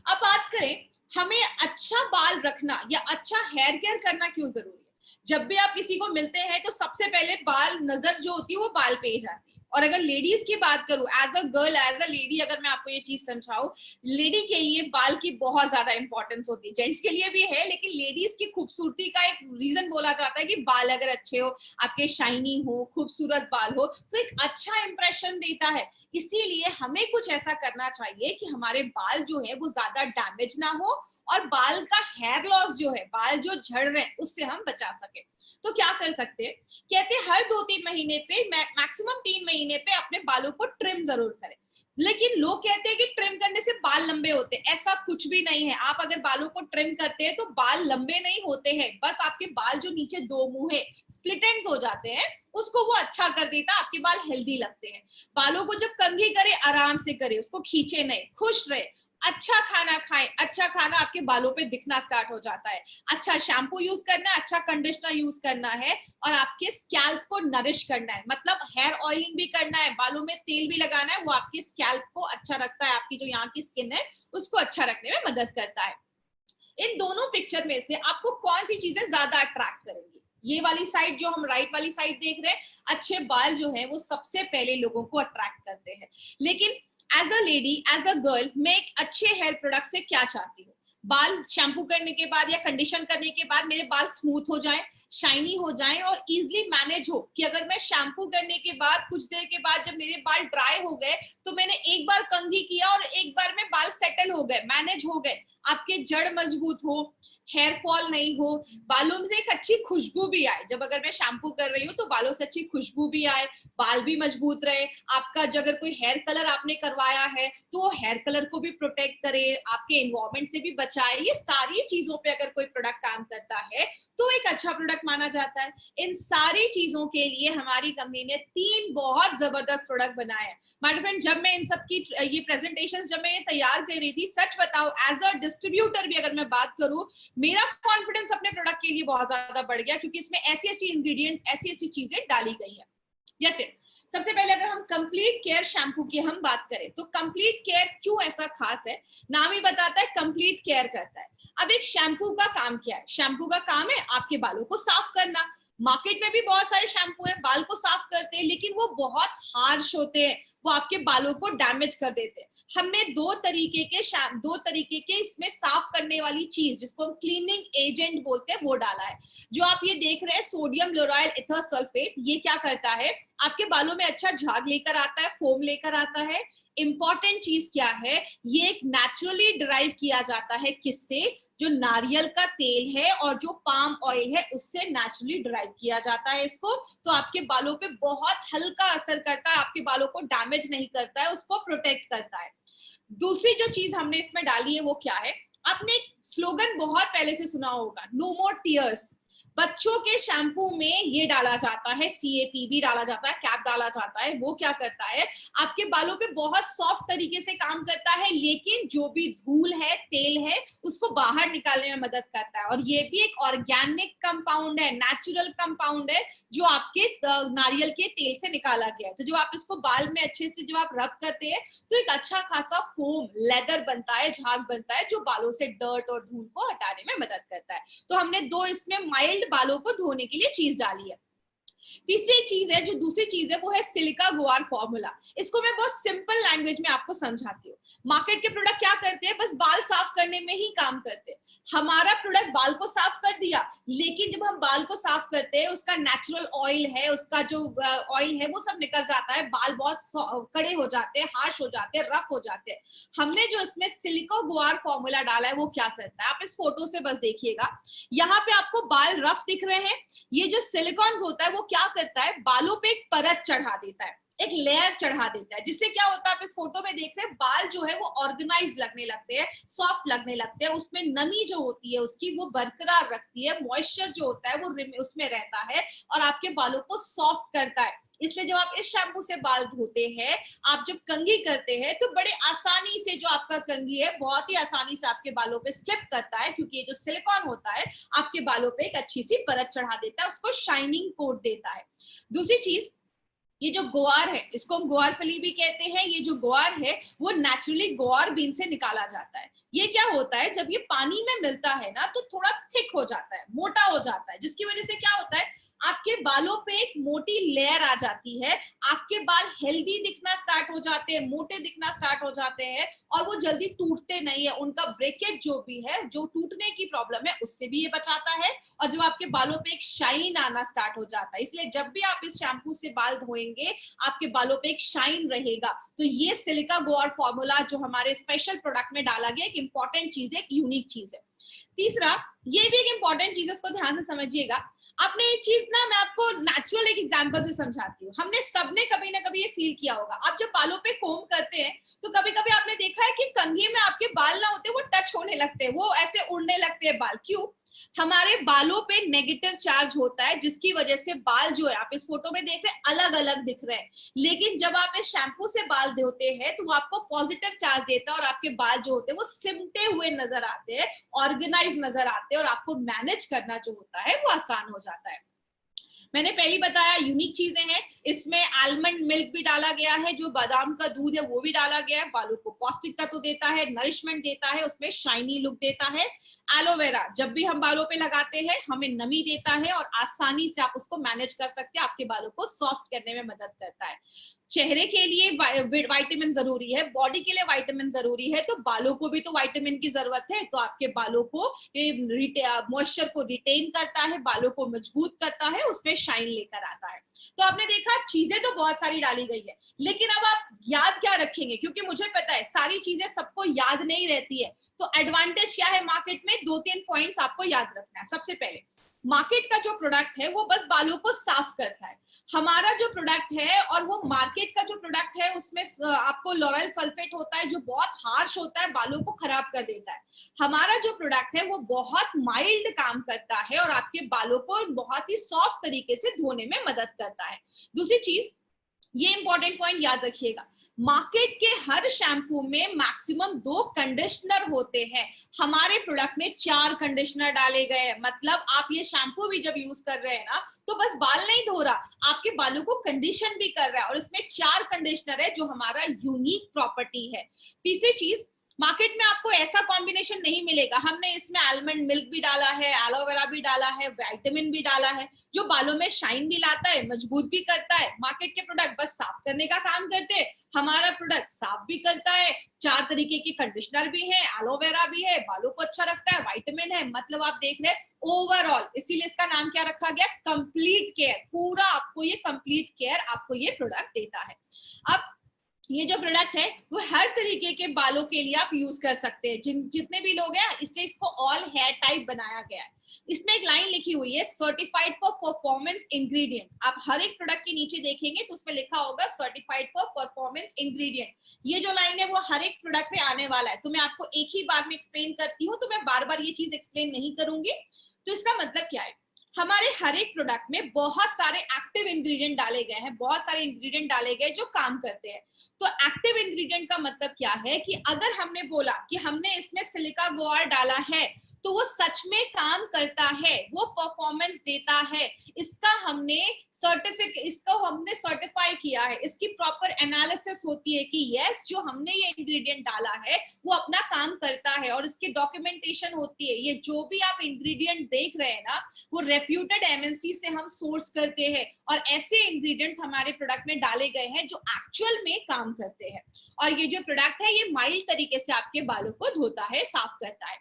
अब बात करें हमें अच्छा बाल रखना या अच्छा हेयर केयर करना क्यों जरूरी है। जब भी आप किसी को मिलते हैं तो सबसे पहले बाल नजर जो होती है वो बाल पे ही जाती है। और अगर लेडीज की बात करूं, as a girl as a lady, अगर मैं आपको ये चीज समझाऊं, लेडी के लिए बाल की बहुत ज्यादा इंपॉर्टेंस होती है। जेंट्स के लिए भी है, लेकिन लेडीज की खूबसूरती का एक रीजन बोला जाता है कि बाल अगर अच्छे हो, आपके शाइनी हो, खूबसूरत बाल हो, तो एक अच्छा इंप्रेशन देता है। इसीलिए हमें कुछ ऐसा करना चाहिए कि हमारे बाल जो है वो ज्यादा डैमेज ना हो और बाल का हेयर लॉस जो है, बाल जो झड़ रहे हैं, उससे हम बचा सके। तो क्या कर सकते हैं? कहते हैं हर 2-3 महीने पे, मैक्सिमम 3 महीने पे अपने बालों को ट्रिम जरूर करें। लेकिन लोग कहते हैं कि ट्रिम करने से बाल लंबे होते हैं। ऐसा कुछ भी नहीं है। आप अगर बालों को ट्रिम करते हैं तो बाल लंबे नहीं होते हैं, बस आपके बाल जो नीचे दो मुंह है, स्प्लिट एंड्स हो जाते हैं, उसको वो अच्छा कर देता है, आपके बाल हेल्दी लगते हैं। बालों को जब कंघी करे, आराम से करे, उसको खींचे नहीं, खुश रहे, अच्छा खाना खाएं। अच्छा खाना आपके बालों पे दिखना स्टार्ट हो जाता है। अच्छा शैम्पू यूज करना है, अच्छा कंडीशनर यूज करना है, और आपके स्कैल्प को नरिश करना है, मतलब हेयर ऑयलिंग भी करना है, बालों में तेल भी लगाना है। वो आपके स्कैल्प को अच्छा रखता है, आपकी जो यहाँ की स्किन है उसको अच्छा रखने में मदद करता है। इन दोनों पिक्चर में से आपको कौन सी चीजें ज्यादा अट्रैक्ट करेंगी? ये वाली साइड जो हम राइट वाली साइड देख रहे हैं, अच्छे बाल जो है वो सबसे पहले लोगों को अट्रैक्ट करते हैं। लेकिन as a lady, as a girl, मैं एक अच्छे हेयर प्रोडक्ट से क्या चाहती हूँ? बाल शैम्पू करने के बाद या कंडीशन करने के बाद मेरे बाल स्मूथ हो जाएं, शाइनी हो जाएं और इजीली मैनेज हो, कि अगर मैं शैम्पू करने के बाद कुछ देर के बाद जब मेरे बाल ड्राई हो गए तो मैंने एक बार कंघी किया और एक बार में बाल सेटल हो गए, मैनेज हो गए, आपके जड़ मजबूत हो, हेयर फॉल नहीं हो, बालों में से एक अच्छी खुशबू भी आए। जब अगर मैं शैम्पू कर रही हूँ तो बालों से अच्छी खुशबू भी आए, बाल भी मजबूत रहे, आपका जो अगर कोई हेयर कलर आपने करवाया है तो हेयर कलर को भी प्रोटेक्ट करे, आपके एनवायरमेंट से भी बचाए। ये सारी चीजों पे अगर कोई प्रोडक्ट काम करता है तो एक अच्छा प्रोडक्ट माना जाता है। इन सारी चीजों के लिए हमारी कंपनी ने 3 बहुत जबरदस्त प्रोडक्ट बनाए हैं। माय फ्रेंड, जब मैं इन सब की ये प्रेजेंटेशन जब मैं ये तैयार कर रही थी, सच बताओ एज अ डिस्ट्रीब्यूटर भी अगर मैं बात करूं, मेरा कॉन्फिडेंस अपने प्रोडक्ट के लिए बहुत ज्यादा बढ़ गया, क्योंकि इसमें ऐसी ऐसी इंग्रेडिएंट्स, ऐसी ऐसी चीजें डाली गई है। जैसे सबसे पहले अगर हम कंप्लीट केयर शैम्पू की हम बात करें तो कंप्लीट केयर क्यों ऐसा खास है? नाम ही बताता है कंप्लीट केयर करता है। अब एक शैम्पू का काम क्या है? शैम्पू का काम है आपके बालों को साफ करना। मार्केट में भी बहुत सारे शैम्पू है, बाल को साफ करते हैं, लेकिन वो बहुत हार्श होते हैं, वो आपके बालों को डैमेज कर देते हैं। हमने दो तरीके के इसमें साफ करने वाली चीज, जिसको हम क्लीनिंग एजेंट बोलते हैं, वो डाला है। जो आप ये देख रहे हैं सोडियम लोराइल एथर सल्फेट, ये क्या करता है? आपके बालों में अच्छा झाग लेकर आता है, फोम लेकर आता है। इंपॉर्टेंट चीज क्या है? ये एक नेचुरली डिराइव किया जाता है, किससे? जो नारियल का तेल है और जो पाम ऑयल है, उससे नेचुरली डिराइव किया जाता है इसको। तो आपके बालों पे बहुत हल्का असर करता है, आपके बालों को डैमेज नहीं करता है, उसको प्रोटेक्ट करता है। दूसरी जो चीज हमने इसमें डाली है वो क्या है? आपने एक स्लोगन बहुत पहले से सुना होगा, नो मोर टीयर्स। बच्चों के शैम्पू में ये डाला जाता है, CAPB डाला जाता है, कैप डाला जाता है। वो क्या करता है? आपके बालों पे बहुत सॉफ्ट तरीके से काम करता है, लेकिन जो भी धूल है, तेल है, उसको बाहर निकालने में मदद करता है। और ये भी एक ऑर्गेनिक कंपाउंड है, नेचुरल कंपाउंड है, जो आपके नारियल के तेल से निकाला गया है। तो जब आप इसको बाल में अच्छे से जब आप रब करते हैं तो एक अच्छा खासा फोम, लेदर बनता है, झाग बनता है, जो बालों से डर्ट और धूल को हटाने में मदद करता है। तो हमने दो इसमें माइल्ड बालों को धोने के लिए चीज डाली है। तीसरी चीज है, जो दूसरी चीज है वो है सिलिका गुआर फॉर्मूला। इसको मैं बहुत सिंपल लैंग्वेज में आपको समझाती हूँ। मार्केट के प्रोडक्ट क्या करते हैं, बस बाल साफ करने में ही काम करते हैं। हमारा प्रोडक्ट बाल को साफ कर दिया, लेकिन जब हम बाल को साफ करते हैं उसका नेचुरल ऑयल है, उसका जो ऑयल है वो सब निकल जाता है, बाल बहुत कड़े हो जाते हैं, हार्श हो जाते हैं, रफ हो जाते हैं। हमने जो इसमें सिलिका गुआर फॉर्मूला डाला है वो क्या करता है, आप इस फोटो से बस देखिएगा। यहाँ पे आपको बाल रफ दिख रहे हैं, ये जो सिलिकॉन होता है वो क्या करता है, बालों पे एक परत चढ़ा देता है, एक लेयर चढ़ा देता है, जिससे क्या होता है, आप इस फोटो में देख रहे हैं, बाल जो है वो ऑर्गेनाइज लगने लगते हैं, सॉफ्ट लगने लगते हैं, उसमें नमी जो होती है उसकी वो बरकरार रखती है, मॉइस्चर जो होता है वो उसमें रहता है और आपके बालों को सॉफ्ट करता है। इसलिए जब आप इस शैम्पू से बाल धोते हैं, आप जब कंघी करते हैं तो बड़े आसानी से जो आपका कंघी है बहुत ही आसानी से आपके बालों पे स्लिप करता है, क्योंकि ये जो सिलिकॉन होता है आपके बालों पे एक अच्छी सी परत चढ़ा देता है, उसको शाइनिंग कोट देता है। दूसरी चीज, ये जो ग्वार है इसको हम ग्वार फली भी कहते हैं। ये जो ग्वार है वो नेचुरली ग्वार बीन से निकाला जाता है। ये क्या होता है, जब ये पानी में मिलता है ना तो थोड़ा थिक हो जाता है, मोटा हो जाता है, जिसकी वजह से क्या होता है, आपके बालों पे एक मोटी लेयर आ जाती है, आपके बाल हेल्दी दिखना स्टार्ट हो जाते हैं, मोटे दिखना स्टार्ट हो जाते हैं और वो जल्दी टूटते नहीं है। उनका ब्रेकेज जो भी है, जो टूटने की प्रॉब्लम है, उससे भी ये बचाता है। और जब आपके बालों पे एक शाइन आना स्टार्ट हो जाता है, इसलिए जब भी आप इस शैम्पू से बाल धोएंगे आपके बालों पे एक शाइन रहेगा। तो ये सिलिका गुआर फॉर्मूला जो हमारे स्पेशल प्रोडक्ट में डाला गया, एक इंपॉर्टेंट चीज है, एक यूनिक चीज है। तीसरा, ये भी एक इंपॉर्टेंट चीज है, इसको ध्यान से समझिएगा। आपने ये चीज ना, मैं आपको नेचुरल एक एग्जांपल से समझाती हूँ। हमने सबने कभी ना कभी ये फील किया होगा, आप जब बालों पे कोम करते हैं तो कभी कभी आपने देखा है कि कंघी में आपके बाल ना होते, वो टच होने लगते हैं, वो ऐसे उड़ने लगते हैं बाल। क्यों? हमारे बालों पे नेगेटिव चार्ज होता है, जिसकी वजह से बाल जो है, आप इस फोटो में देख रहे हैं, अलग अलग दिख रहे हैं। लेकिन जब आप इस शैम्पू से बाल धोते हैं तो वो आपको पॉजिटिव चार्ज देता है और आपके बाल जो होते हैं वो सिमटे हुए नजर आते हैं, ऑर्गेनाइज नजर आते हैं और आपको मैनेज करना जो होता है वो आसान हो जाता है। मैंने पहले बताया यूनिक चीजें हैं, इसमें आलमंड मिल्क भी डाला गया है, जो बादाम का दूध है वो भी डाला गया है, बालों को पौष्टिक तत्व देता है, नरिशमेंट देता है, उसमें शाइनी लुक देता है। एलोवेरा जब भी हम बालों पे लगाते हैं हमें नमी देता है और आसानी से आप उसको मैनेज कर सकते हैं, आपके बालों को सॉफ्ट करने में मदद करता है। चेहरे के लिए विटामिन जरूरी है, बॉडी के लिए विटामिन जरूरी है, तो बालों को भी तो विटामिन की जरूरत है। तो आपके बालों को मॉइस्चर को रिटेन करता है, बालों को मजबूत करता है, उसमें शाइन लेकर आता है। तो आपने देखा चीजें तो बहुत सारी डाली गई है, लेकिन अब आप याद क्या रखेंगे, क्योंकि मुझे पता है सारी चीजें सबको याद नहीं रहती है। तो एडवांटेज क्या है मार्केट में, 2-3 पॉइंट्स आपको याद रखना है। सबसे पहले, मार्केट का जो प्रोडक्ट है वो बस बालों को साफ करता है। हमारा जो प्रोडक्ट है और वो मार्केट का जो प्रोडक्ट है उसमें आपको लॉरेल सल्फेट होता है, जो बहुत हार्श होता है, बालों को खराब कर देता है। हमारा जो प्रोडक्ट है वो बहुत माइल्ड काम करता है और आपके बालों को बहुत ही सॉफ्ट तरीके से धोने में मदद करता है। दूसरी चीज, ये इंपॉर्टेंट पॉइंट याद रखिएगा, मार्केट के हर शैम्पू में मैक्सिमम 2 कंडीशनर होते हैं, हमारे प्रोडक्ट में 4 कंडीशनर डाले गए हैं। मतलब आप ये शैम्पू भी जब यूज कर रहे हैं ना, तो बस बाल नहीं धो रहा, आपके बालों को कंडीशन भी कर रहा है, और इसमें 4 कंडीशनर है, जो हमारा यूनिक प्रॉपर्टी है। तीसरी चीज, मार्केट में आपको ऐसा कॉम्बिनेशन नहीं मिलेगा, हमने इसमें आलमंड मिल्क भी डाला है, एलोवेरा भी डाला है, विटामिन भी डाला है, जो बालों में शाइन भी लाता है, मजबूत भी करता है। मार्केट के प्रोडक्ट बस साफ करने का काम करते हैं, हमारा प्रोडक्ट साफ भी करता है, 4 तरीके के कंडीशनर भी है, एलोवेरा भी है, बालों को अच्छा रखता है, विटामिन है। मतलब आप देख रहे हैं ओवरऑल, इसीलिए इसका नाम क्या रखा गया, कंप्लीट केयर। पूरा आपको ये कंप्लीट केयर आपको ये प्रोडक्ट देता है। अब ये जो प्रोडक्ट है वो हर तरीके के बालों के लिए आप यूज कर सकते हैं, जितने भी लोग हैं, इसलिए इसको ऑल हेयर टाइप बनाया गया है। इसमें एक लाइन लिखी हुई है, सर्टिफाइड फॉर परफॉर्मेंस इंग्रेडिएंट। आप हर एक प्रोडक्ट के नीचे देखेंगे तो उसमें लिखा होगा सर्टिफाइड फॉर परफॉर्मेंस इंग्रेडिएंट। ये जो लाइन है वो हर एक प्रोडक्ट में आने वाला है, तो मैं आपको एक ही बार में एक्सप्लेन करती हूँ, तो मैं बार बार ये चीज एक्सप्लेन नहीं करूंगी। तो इसका मतलब क्या है, हमारे हर एक प्रोडक्ट में बहुत सारे एक्टिव इंग्रेडिएंट डाले गए हैं, बहुत सारे इंग्रेडिएंट डाले गए जो काम करते हैं। तो एक्टिव इंग्रेडिएंट का मतलब क्या है कि अगर हमने बोला कि हमने इसमें सिलिका गुआर डाला है, तो वो सच में काम करता है, वो परफॉर्मेंस देता है, इसको हमने सर्टिफाई किया है, इसकी प्रॉपर एनालिसिस होती है कि यस जो हमने ये इंग्रेडिएंट डाला है वो अपना काम करता है, और इसकी डॉक्यूमेंटेशन होती है। ये जो भी आप इंग्रेडिएंट देख रहे हैं ना, वो रेप्यूटेड एमएनसी से हम सोर्स करते हैं, और ऐसे इंग्रेडिएंट्स हमारे प्रोडक्ट में डाले गए हैं जो एक्चुअल में काम करते हैं। और ये जो प्रोडक्ट है ये माइल्ड तरीके से आपके बालों को धोता है, साफ करता है।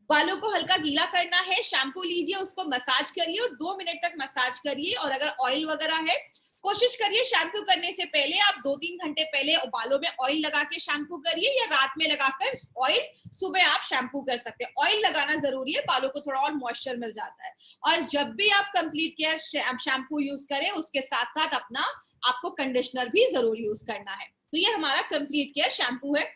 बालों को हल्का गीला करना है, शैम्पू लीजिए, उसको मसाज करिए और 2 मिनट तक मसाज करिए। और अगर ऑयल वगैरह है, कोशिश करिए शैम्पू करने से पहले आप 2-3 घंटे पहले बालों में ऑयल लगा के शैम्पू करिए, या रात में लगाकर ऑयल सुबह आप शैम्पू कर सकते हैं। ऑयल लगाना जरूरी है, बालों को थोड़ा और मॉइस्चर मिल जाता है। और जब भी आप कंप्लीट केयर शैम्पू यूज करें, उसके साथ साथ आपको कंडीशनर भी जरूर यूज करना है। तो ये हमारा कंप्लीट केयर शैम्पू है।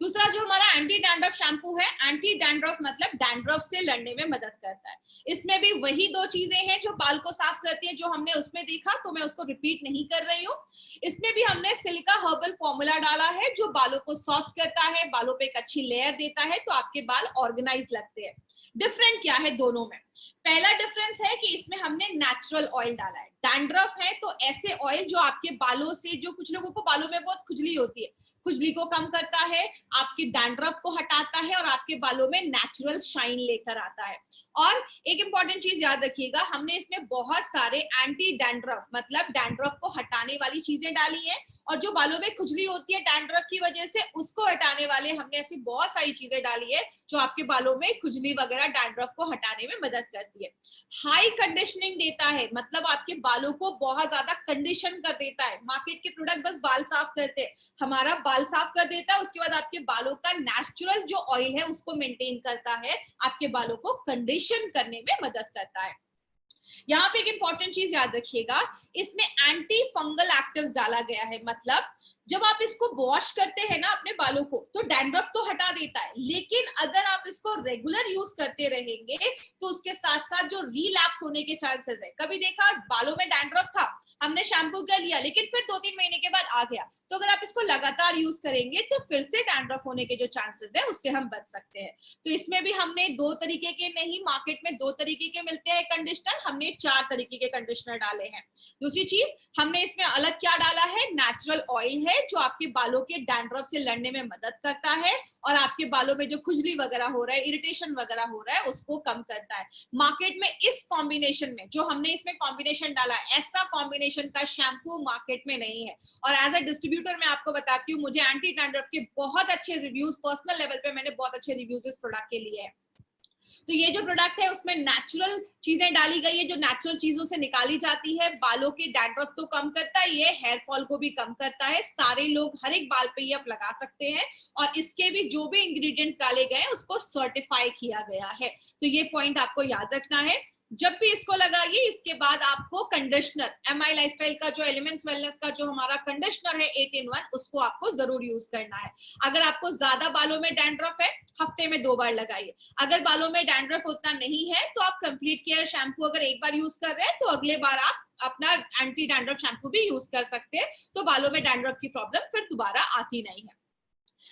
दूसरा जो हमारा एंटी डैंड्रफ शैम्पू है, एंटी डैंड्रफ मतलब डैंड्रफ से लड़ने में मदद करता है। इसमें भी वही 2 चीजें हैं जो बाल को साफ करती है, जो हमने उसमें देखा, तो मैं उसको रिपीट नहीं कर रही हूँ। इसमें भी हमने सिल्का हर्बल फॉर्मूला डाला है जो बालों को सॉफ्ट करता है, बालों पे एक अच्छी लेयर देता है, तो आपके बाल ऑर्गेनाइज लगते हैं। डिफरेंट क्या है दोनों में? पहला डिफरेंस है कि इसमें हमने नेचुरल ऑयल डाला है। डैंड्रफ है तो ऐसे ऑयल जो आपके बालों से, जो कुछ लोगों को बालों में बहुत खुजली होती है, खुजली को कम करता है, आपके डैंड्रफ को हटाता है और आपके बालों में नेचुरल शाइन लेकर आता है। और एक इंपॉर्टेंट चीज याद रखिएगा, हमने इसमें बहुत सारे एंटी डैंड्रफ मतलब डैंड्रफ को हटाने वाली चीजें डाली हैं, और जो बालों में खुजली होती है डैंड्रफ की वजह से, उसको हटाने वाले हमने ऐसी बहुत सारी चीजें डाली है जो आपके बालों में खुजली वगैरह डैंड्रफ को हटाने में मदद करती है। हाई कंडीशनिंग देता है, मतलब आपके बालों को बहुत ज्यादा कंडीशन कर देता है। मार्केट के प्रोडक्ट बस बाल साफ करते हैं, हमारा बाल साफ कर देता है, उसके बाद आपके बालों का नेचुरल जो ऑयल है उसको मेंटेन करता है, आपके बालों को कंडीशन करने में मदद करता है। यहाँ पे एक इंपॉर्टेंट चीज याद रखिएगा, इसमें एंटी फंगल एक्टिव्स डाला गया है। मतलब जब आप इसको वॉश करते हैं ना अपने बालों को, तो डैंड्रफ तो हटा देता है, लेकिन अगर आप इसको रेगुलर यूज करते रहेंगे तो उसके साथ साथ जो रीलैप्स होने के चांसेस है। कभी देखा बालों में डैंड्रफ था, हमने शैम्पू कर लिया, लेकिन फिर 2-3 महीने के बाद आ गया, तो अगर आप इसको लगातार यूज करेंगे तो फिर से डैंड्रफ होने के जो चांसेस है उससे हम बच सकते हैं। तो इसमें भी हमने 2 तरीके के नहीं, मार्केट में 2 तरीके के मिलते हैं कंडीशनर, हमने 4 तरीके के कंडीशनर डाले हैं। दूसरी चीज हमने इसमें अलग क्या डाला है, नेचुरल ऑयल है जो आपके बालों के डैंड्रफ से लड़ने में मदद करता है, और आपके बालों में जो खुजली वगैरह हो रहा है, इरिटेशन वगैरह हो रहा है, उसको कम करता है। मार्केट में इस कॉम्बिनेशन में जो हमने इसमें कॉम्बिनेशन डाला है, ऐसा कॉम्बिनेशन का शैम्पू मार्केट में नहीं है। और एज अ डिस्ट्रीब्यूटर मैं आपको बताती हूँ, मुझे एंटी डैंड्रफ के बहुत अच्छे रिव्यूज, पर्सनल लेवल पे मैंने बहुत अच्छे रिव्यूज इस प्रोडक्ट के लिए है। तो ये जो प्रोडक्ट है उसमें नेचुरल चीजें डाली गई है, जो नेचुरल चीजों से निकाली जाती है। बालों के डैंड्रफ तो कम करता है, ये हेयर फॉल को भी कम करता है। सारे लोग हर एक बाल पे ये आप लगा सकते हैं, और इसके भी जो भी इंग्रेडिएंट्स डाले गए हैं उसको सर्टिफाई किया गया है। तो ये पॉइंट आपको याद रखना है। जब भी इसको लगाइए, इसके बाद आपको कंडीशनर, एमआई लाइफस्टाइल का जो एलिमेंट्स वेलनेस का जो हमारा कंडीशनर है 8 in 1, उसको आपको जरूर यूज करना है। अगर आपको ज्यादा बालों में डैंड्रफ है, हफ्ते में 2 बार लगाइए। अगर बालों में डैंड्रफ उतना नहीं है तो आप कंप्लीट केयर शैम्पू अगर एक बार यूज कर रहे हैं तो अगले बार आप अपना एंटी डैंड्रफ शैम्पू भी यूज कर सकते हैं, तो बालों में डैंड्रफ की प्रॉब्लम फिर दोबारा आती नहीं है।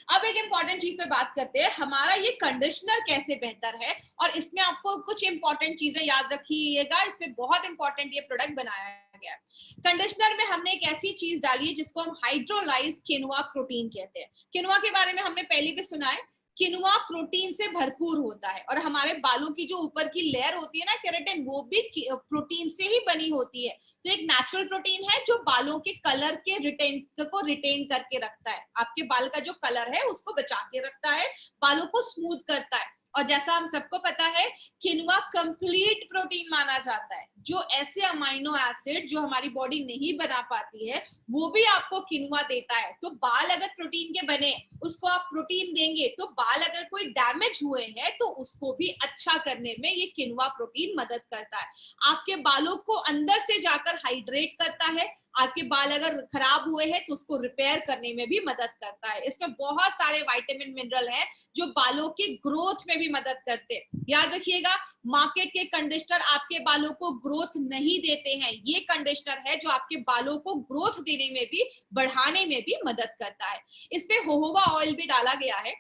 अब एक इंपॉर्टेंट चीज पे बात करते हैं, हमारा ये कंडीशनर कैसे बेहतर है, और इसमें आपको कुछ इंपॉर्टेंट चीजें याद रखिएगा। इसमें बहुत इंपॉर्टेंट ये प्रोडक्ट बनाया गया है। कंडीशनर में हमने एक ऐसी चीज डाली है जिसको हम हाइड्रोलाइज किनुआ प्रोटीन कहते हैं। किनुआ के बारे में हमने पहले भी सुना है, किनुआ प्रोटीन से भरपूर होता है, और हमारे बालों की जो ऊपर की लेयर होती है ना केराटिन, वो भी प्रोटीन से ही बनी होती है। तो एक नेचुरल प्रोटीन है जो बालों के कलर के रिटेन करके रखता है, आपके बाल का जो कलर है उसको बचा के रखता है, बालों को स्मूथ करता है। और जैसा हम सबको पता है, किनुआ कंप्लीट प्रोटीन माना जाता है, जो ऐसे अमाइनो एसिड जो हमारी बॉडी नहीं बना पाती है वो भी आपको किनुआ देता है। तो बाल अगर प्रोटीन के बने, उसको आप प्रोटीन देंगे, तो बाल अगर कोई डैमेज हुए हैं तो उसको भी अच्छा करने में ये किनुआ प्रोटीन मदद करता है। आपके बालों को अंदर से जाकर हाइड्रेट करता है, आपके बाल अगर खराब हुए हैं तो उसको रिपेयर करने में भी मदद करता है। इसमें बहुत सारे विटामिन मिनरल हैं जो बालों के ग्रोथ में भी मदद करते हैं। याद रखिएगा, मार्केट के कंडीशनर आपके बालों को ग्रोथ नहीं देते हैं, ये कंडीशनर है जो आपके बालों को ग्रोथ देने में भी, बढ़ाने में भी मदद करता है। इसमें होहोवा ऑयल भी डाला गया है।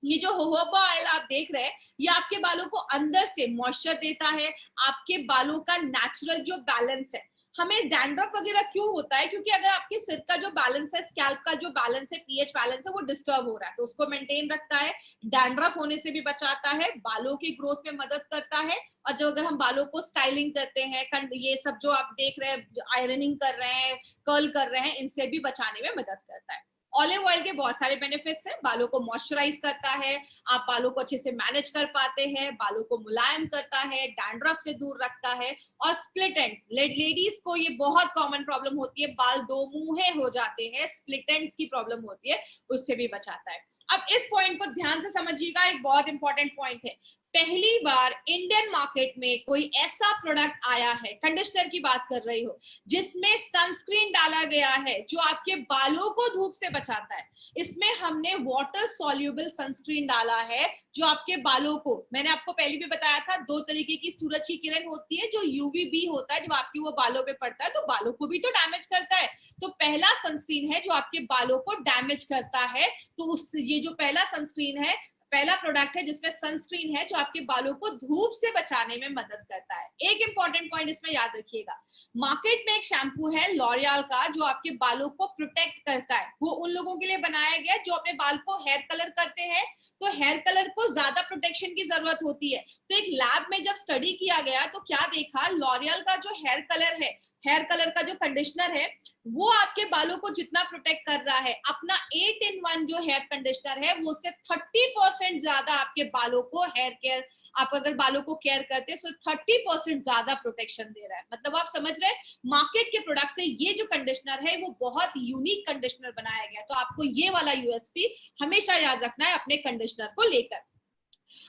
ये जो जोजोबा ऑयल आप देख रहे हैं, ये आपके बालों को अंदर से मॉइस्चर देता है, आपके बालों का नेचुरल जो बैलेंस है। हमें डैंड्रफ वगैरह क्यों होता है? क्योंकि अगर आपके सिर का जो बैलेंस है, स्कैल्प का जो बैलेंस है, पीएच बैलेंस है, वो डिस्टर्ब हो रहा है, तो उसको मेंटेन रखता है, डैंड्रफ होने से भी बचाता है, बालों की ग्रोथ में मदद करता है। और जो अगर हम बालों को स्टाइलिंग करते हैं, ये सब जो आप देख रहे हैं, आयरनिंग कर रहे हैं, कर्ल कर रहे हैं, इनसे भी बचाने में मदद करता है। ऑलिव ऑयल के बहुत सारे बेनिफिट्स हैं। बालों को मॉइस्चराइज करता है, आप बालों को अच्छे से मैनेज कर पाते हैं, बालों को मुलायम करता है, डैंड्रफ से दूर रखता है। और स्प्लिट एंड्स, लेडीज को ये बहुत कॉमन प्रॉब्लम होती है, बाल दो मुंहे हो जाते हैं, स्प्लिट एंड्स की प्रॉब्लम होती है, उससे भी बचाता है। अब इस पॉइंट को ध्यान से समझिएगा, एक बहुत इंपॉर्टेंट पॉइंट है। पहली बार इंडियन मार्केट में कोई ऐसा प्रोडक्ट आया है, कंडीशनर की बात कर रही हो, जिसमें सनस्क्रीन डाला गया है जो आपके बालों को धूप से बचाता है। इसमें हमने वाटर सॉल्युबल सनस्क्रीन डाला है जो आपके बालों को, मैंने आपको पहले भी बताया था, दो तरीके की सूरज की किरण होती है, जो यूवीबी होता है, जब आपके वो बालों पे पड़ता है तो बालों को भी तो डैमेज करता है। तो पहला सनस्क्रीन है जो आपके बालों को डैमेज करता है। तो ये जो पहला सनस्क्रीन है, पहला प्रोडक्ट है जिसमें सनस्क्रीन है जो आपके बालों को धूप से बचाने में मदद करता है। एक इंपॉर्टेंट पॉइंट इसमें याद रखिएगा, मार्केट में एक शैम्पू है लॉरियल का जो आपके बालों को प्रोटेक्ट करता है। वो उन लोगों के लिए बनाया गया जो अपने बाल को हेयर कलर करते हैं, तो हेयर कलर को ज्यादा प्रोटेक्शन की जरूरत होती है। तो एक लैब में जब स्टडी किया गया तो क्या देखा, लॉरियल का जो हेयर कलर है, हेयर कलर का जो कंडीशनर है, वो आपके बालों को जितना प्रोटेक्ट कर रहा है, अपना 8-in-1 जो हेयर कंडीशनर है, वो उससे 30% ज्यादा आपके बालों को हेयर केयर, आप अगर बालों को केयर करते हैं तो 30% ज्यादा प्रोटेक्शन दे रहा है। मतलब आप समझ रहे हैं, मार्केट के प्रोडक्ट से ये जो कंडीशनर है वो बहुत यूनिक कंडीशनर बनाया गया। तो आपको ये वाला यूएसपी हमेशा याद रखना है अपने कंडीशनर को लेकर।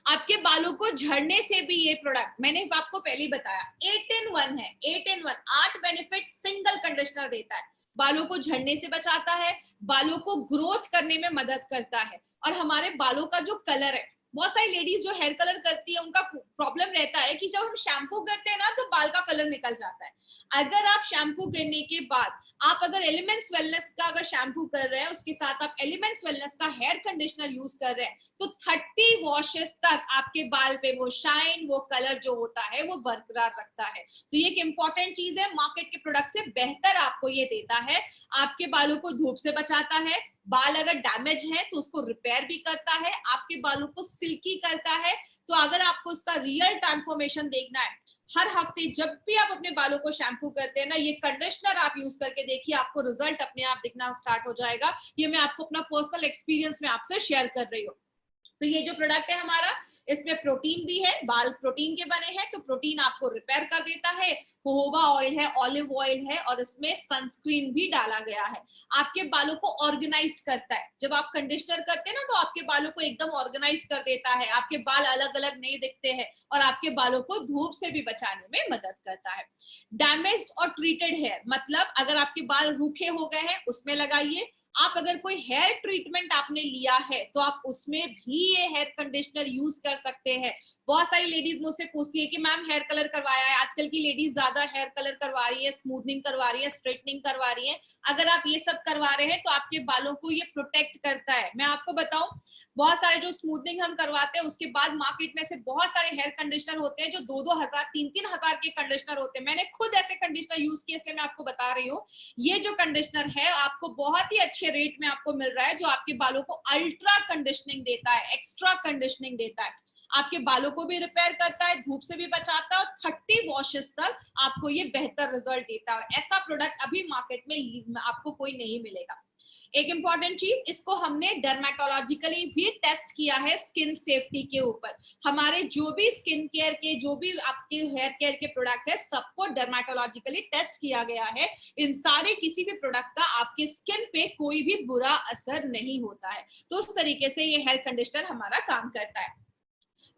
आपके बालों को झड़ने से भी ये प्रोडक्ट, मैंने आपको पहले ही बताया, 8-in-1 है। 8-in-1, 8 बेनिफिट सिंगल कंडीशनर देता है। बालों को झड़ने से बचाता है, बालों को ग्रोथ करने में मदद करता है, और हमारे बालों का जो कलर है, बहुत सारी लेडीज जो हेयर कलर करती है उनका प्रॉब्लम रहता है कि जब हम शैम्पू करते हैं ना तो बाल का कलर निकल जाता है। अगर आप शैम्पू करने के बाद आप अगर एलिमेंट्स वेलनेस का अगर शैम्पू कर रहे हैं, उसके साथ आप एलिमेंट्स वेलनेस का हेयर कंडीशनर यूज कर रहे हैं, तो 30 वॉशेस तक आपके बाल पे वो शाइन, वो कलर जो होता है वो बरकरार रखता है। तो ये एक इंपॉर्टेंट चीज है, मार्केट के प्रोडक्ट से बेहतर आपको ये देता है। आपके बालों को धूप से बचाता है, बाल अगर डैमेज है तो उसको रिपेयर भी करता है, आपके बालों को सिल्की करता है। तो अगर आपको उसका रियल ट्रांसफॉर्मेशन देखना है, हर हफ्ते जब भी आप अपने बालों को शैम्पू करते हैं ना, ये कंडीशनर आप यूज करके देखिए, आपको रिजल्ट अपने आप दिखना स्टार्ट हो जाएगा। ये मैं आपको अपना पर्सनल एक्सपीरियंस में आपसे शेयर कर रही हूँ। तो ये जो प्रोडक्ट है हमारा, इसमें प्रोटीन भी है, बाल प्रोटीन के बने हैं, तो प्रोटीन आपको रिपेयर कर देता है। जोजोबा ऑयल है, ऑलिव ऑयल है, और इसमें सनस्क्रीन भी डाला गया है। आपके बालों को ऑर्गेनाइज करता है। जब आप कंडीशनर करते हैं ना तो आपके बालों को एकदम ऑर्गेनाइज कर देता है, आपके बाल अलग अलग नहीं दिखते हैं, और आपके बालों को धूप से भी बचाने में मदद करता है। डैमेज्ड और ट्रीटेड हेयर, मतलब अगर आपके बाल रूखे हो गए हैं उसमें लगाइए। आप अगर कोई हेयर ट्रीटमेंट आपने लिया है तो आप उसमें भी ये हेयर कंडीशनर यूज कर सकते हैं। बहुत सारी लेडीज मुझसे पूछती है कि मैम हेयर कलर करवाया है, आजकल की लेडीज ज्यादा हेयर कलर करवा रही है, स्मूथनिंग करवा रही है, स्ट्रेटनिंग करवा रही है। अगर आप ये सब करवा रहे हैं तो आपके बालों को ये प्रोटेक्ट करता है। मैं आपको बताऊं, बहुत सारे जो स्मूथनिंग हम करवाते हैं उसके बाद मार्केट में से बहुत सारे हेयर कंडीशनर होते हैं जो 2-2 हजार 3-3 हजार के कंडीशनर होते हैं। मैंने खुद ऐसे कंडीशनर यूज किए, इसलिए मैं आपको बता रही हूँ। ये जो कंडीशनर है आपको बहुत ही अच्छे रेट में आपको मिल रहा है, जो आपके बालों को अल्ट्रा कंडीशनिंग देता है, एक्स्ट्रा कंडीशनिंग देता है, आपके बालों को भी रिपेयर करता है, धूप से भी बचाता है, और 30 वॉशेस तक आपको ये बेहतर रिजल्ट देता है। और ऐसा प्रोडक्ट अभी मार्केट में आपको कोई नहीं मिलेगा। एक इंपॉर्टेंट चीज, इसको हमने डर्मेटोलॉजिकली भी टेस्ट किया है स्किन सेफ्टी के ऊपर। हमारे जो भी स्किन केयर के, जो भी आपके हेयर केयर के प्रोडक्ट है, सबको डर्मेटोलॉजिकली टेस्ट किया गया है। इन सारे किसी भी प्रोडक्ट का आपके स्किन पे कोई भी बुरा असर नहीं होता है। तो उस तरीके से ये हेयर कंडीशनर हमारा काम करता है।